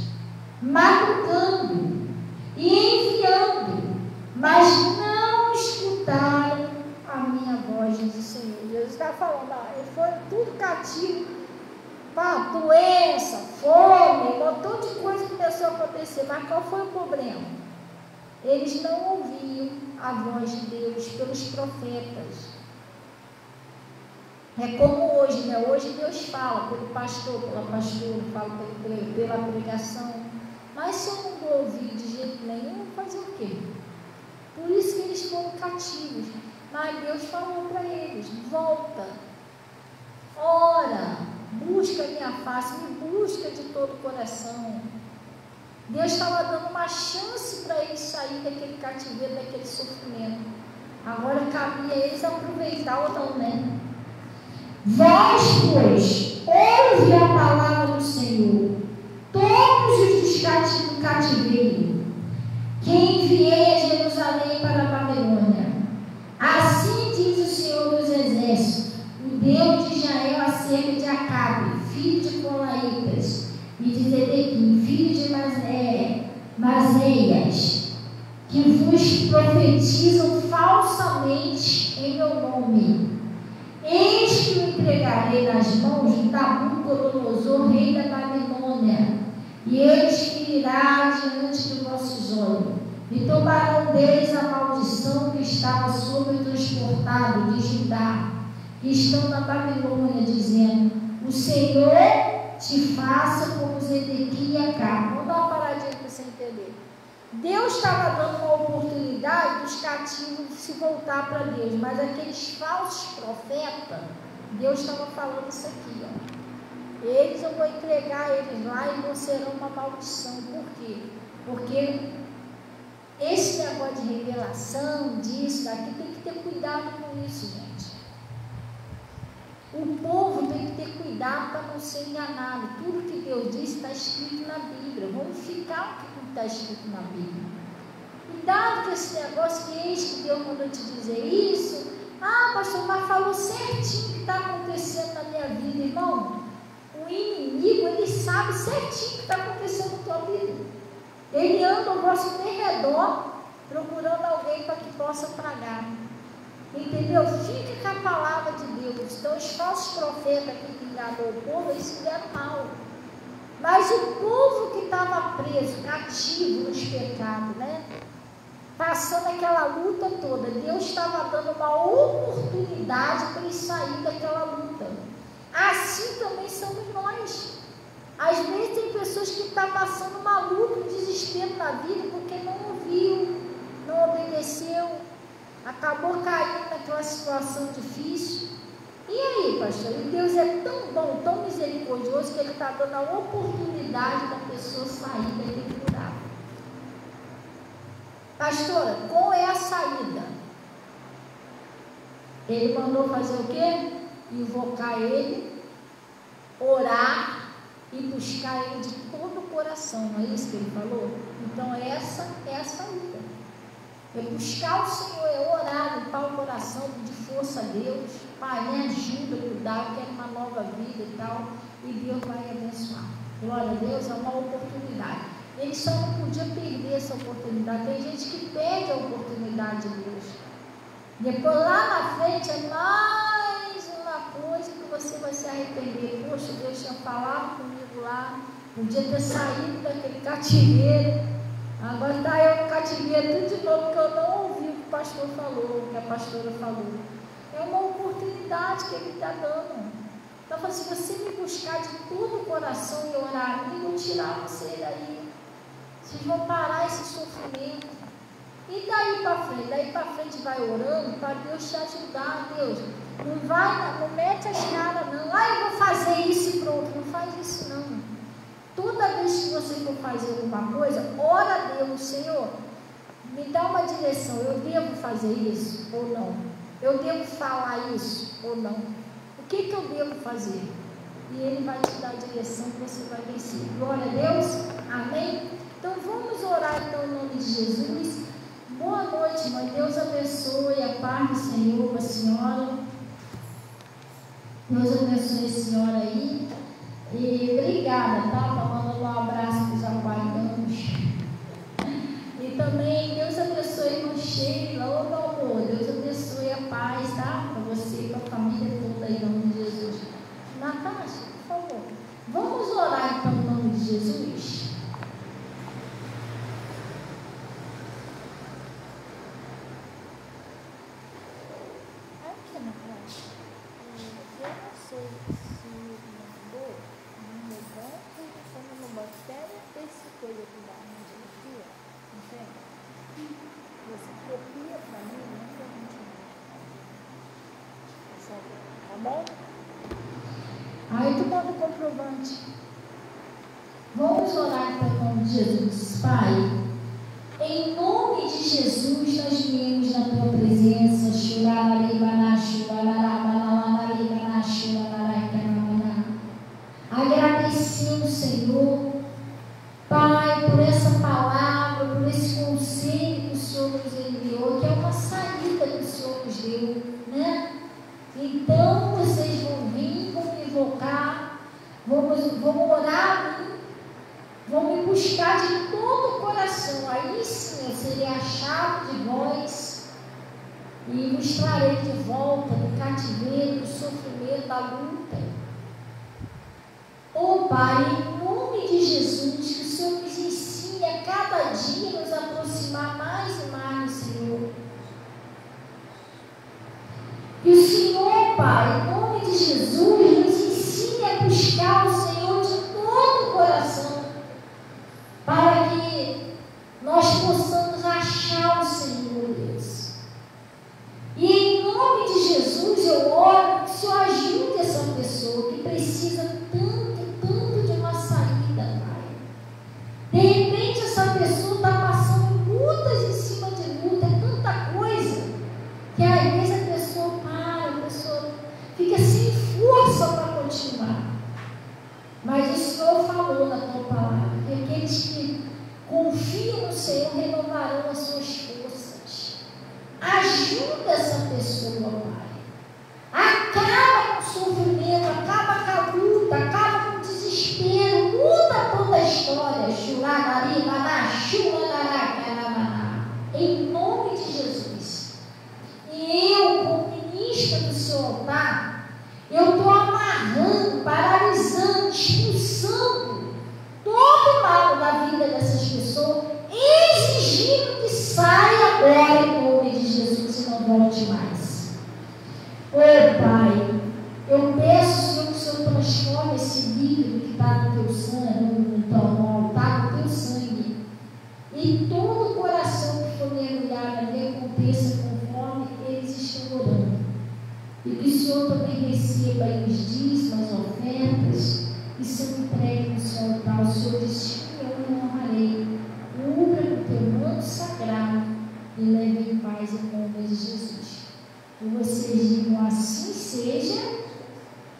madrugando e enviando, mas não escutaram a minha voz, diz o Senhor. Jesus está falando, eles foram tudo cativo, doença, fome, um montão de coisa começou a acontecer, mas qual foi o problema? Eles não ouviam a voz de Deus pelos profetas. É como hoje, né? Hoje Deus fala pelo pastor, pela pastora, fala pela pregação, mas se eu não vou ouvir de jeito nenhum, fazer o quê? Por isso que eles foram cativos. Mas Deus falou para eles: volta, ora, busca a minha face, me busca de todo o coração. Deus estava dando uma chance para eles sair daquele cativeiro, daquele sofrimento. Agora cabia a eles aproveitar ou não, né? Vós, pois, ouve a palavra do Senhor, todos os do cativeiro, que enviei a Jerusalém para a Babilônia. Assim diz o Senhor dos Exércitos, o Deus de Israel, acerca de Acabe, filho de Colaítas, e de Zedequim, filho de Mazeias, que vos profetizam falsamente em meu nome. Eis que o entregarei nas mãos de Nabucodonosor, rei da Babilônia, e ele os ferirá diante de vossos olhos, e tomarão deles a maldição que estava sobre o transportado de Judá, que estão na Babilônia, dizendo: o Senhor te faça como Zedequias e Acabe. Vamos dar uma paradinha para você entender. Deus estava dando uma oportunidade dos cativos se voltar para Deus, mas aqueles falsos profetas, Deus estava falando isso aqui, eles, eu vou entregar eles lá e serão uma maldição. Por quê? Porque esse negócio de revelação, disso, daqui, tem que ter cuidado com isso, gente. O povo tem que ter cuidado para não ser enganado. Tudo que Deus disse está escrito na Bíblia. Vamos ficar o que está escrito na Bíblia. Cuidado com esse negócio que eis que Deus mandou te dizer isso. Pastor, mas falou certinho o que está acontecendo na minha vida, irmão. O inimigo, ele sabe certinho o que está acontecendo na tua vida. Ele anda ao vosso derredor, procurando alguém para que possa pragar. Entendeu? Fique com a palavra de Deus. Então, os falsos profetas que enganaram o povo, eles se deram mal. Mas o povo que estava preso, cativo nos pecados, né? Passando aquela luta toda, Deus estava dando uma oportunidade para eles saírem daquela luta. assim também somos nós. Às vezes tem pessoas que estão passando maluco, desespero na vida, porque não ouviu, não obedeceu, acabou caindo naquela situação difícil. E aí, pastor? E Deus é tão bom, tão misericordioso, que Ele está dando a oportunidade da pessoa sair daquele buraco. Pastora, qual é a saída? Ele mandou fazer o quê? Invocar Ele, orar e buscar Ele de todo o coração. Não é isso que Ele falou? Então essa é a saída. É buscar o Senhor, é orar, limpar o coração, pedir força a Deus. Pai, me ajuda a mudar, eu quero uma nova vida e tal. E Deus vai abençoar. Glória a Deus, é uma oportunidade. Ele só não podia perder essa oportunidade. Tem gente que perde a oportunidade de Deus. Depois lá na frente é mais uma coisa que você vai se arrepender. Poxa, Deus tinha falado comigo lá, podia ter saído daquele cativeiro. Agora está eu no cativeiro tudo de novo, porque eu não ouvi o que o pastor falou, o que a pastora falou. É uma oportunidade que Ele está dando. Então, se você me buscar de todo o coração e orar, eu vou tirar você daí. Vocês vão parar esse sofrimento. E daí para frente? Daí para frente vai orando para Deus te ajudar. Deus, não mete as caras não. Eu vou fazer isso e pronto. Não faz isso não. Toda vez que você for fazer alguma coisa, ora a Deus, Senhor, me dá uma direção. Eu devo fazer isso ou não? Eu devo falar isso ou não? O que eu devo fazer? E Ele vai te dar a direção que você vai vencer. Glória a Deus. Amém? Então vamos orar então em nome de Jesus. Boa noite, mãe. Deus abençoe a paz do Senhor para a senhora. Deus abençoe a senhora aí. E obrigada, tá? Para mandando um abraço para os aguardantes. E também Deus abençoe a irmã Sheila. Ô meu amor, Deus abençoe a paz, tá? Para você e para a família toda aí, em nome de Jesus. Natasha, por favor. Vamos orar então em nome de Jesus? Aqui, Natasha. Eu não sei se mandou no banco, no banco. Pega esse coisa aqui da onde aqui, ó. Entende? Você copia para mim, não para a gente. Tá bom? Aí tu manda o comprovante. Vamos orar então em nome de Jesus. Pai, em nome de Jesus, nós viemos na tua presença. Agradecendo, Senhor, Pai, por essa palavra, por esse conselho que o Senhor nos enviou, que é uma saída que o Senhor nos deu, né? Então, vocês vão vir, vão me invocar, vão orar, vão me buscar de todo o coração. Aí sim eu serei achado de vós e vos trarei de volta do cativeiro, do sofrimento, da luta. Oh Pai, em nome de Jesus, que o Senhor nos ensine a cada dia nos aproximar mais e mais, Senhor. Que o Senhor, Pai, em nome de Jesus, nos ensine a buscar o Senhor de todo o coração, para que nós possamos achar o Senhor, Deus. E em nome de Jesus eu oro que o Senhor ajude essa pessoa que precisa tanto de uma saída, Pai. De repente essa pessoa está passando lutas em cima de luta, é tanta coisa, que às vezes a pessoa para, a pessoa fica sem força para continuar. Mas o Senhor falou na tua palavra que aqueles que confiam no Senhor renovarão as suas forças. Ajuda essa pessoa, Pai. Acaba com o sofrimento, acaba com a luta, acaba com o desespero, muda toda a história. Em nome de Jesus. E eu, como ministra do seu altar, eu estou amarrando, paralisando, expulsando todo o mal da vida dessas pessoas, exigindo que saia agora em nome de Jesus e não volte mais. Oh Pai, eu peço, Senhor, que o Senhor pessoa também receba aí os dízimos, as ofertas, e são entregues no seu altar. O Senhor disse: eu não honrarei. Cubra com teu manto sagrado e leve em paz em nome de Jesus. E vocês digam: assim seja,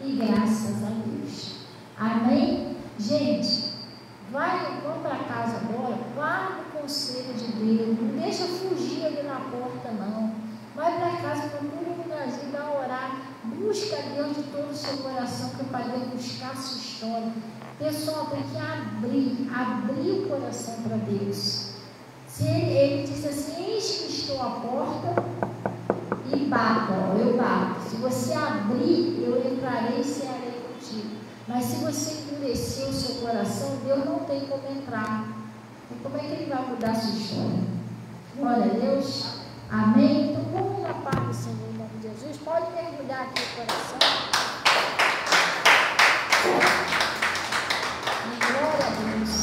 e graças a Deus. Amém? Gente, vamos para casa agora, guarda o conselho de Deus, não deixa fugir ali na porta, não. Vai para casa, procura um lugarzinho, vai orar, busca Deus de todo o seu coração, que é para Deus buscar a sua história. Pessoal, tem que abrir o coração para Deus. Se ele diz assim: eis que estou à porta e bato, eu bato. Se você abrir, eu entrarei e cearei contigo. Mas se você endurecer o seu coração, Deus não tem como entrar. E como é que Ele vai mudar a sua história? Glória a Deus. Amém? Então vamos na paz do Senhor em nome de Jesus. Pode mergulhar aqui o coração. E glória a Deus.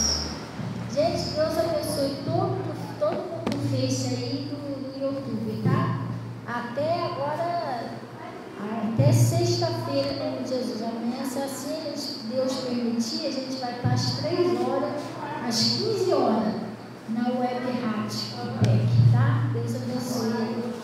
Gente, Deus abençoe todo mundo do Face aí do YouTube, tá? Até agora, até sexta-feira em nome de Jesus. Amanhã, se assim Deus permitir, a gente vai estar às 3 horas, às 15 horas, na Web Rádio, tá? Deus abençoe.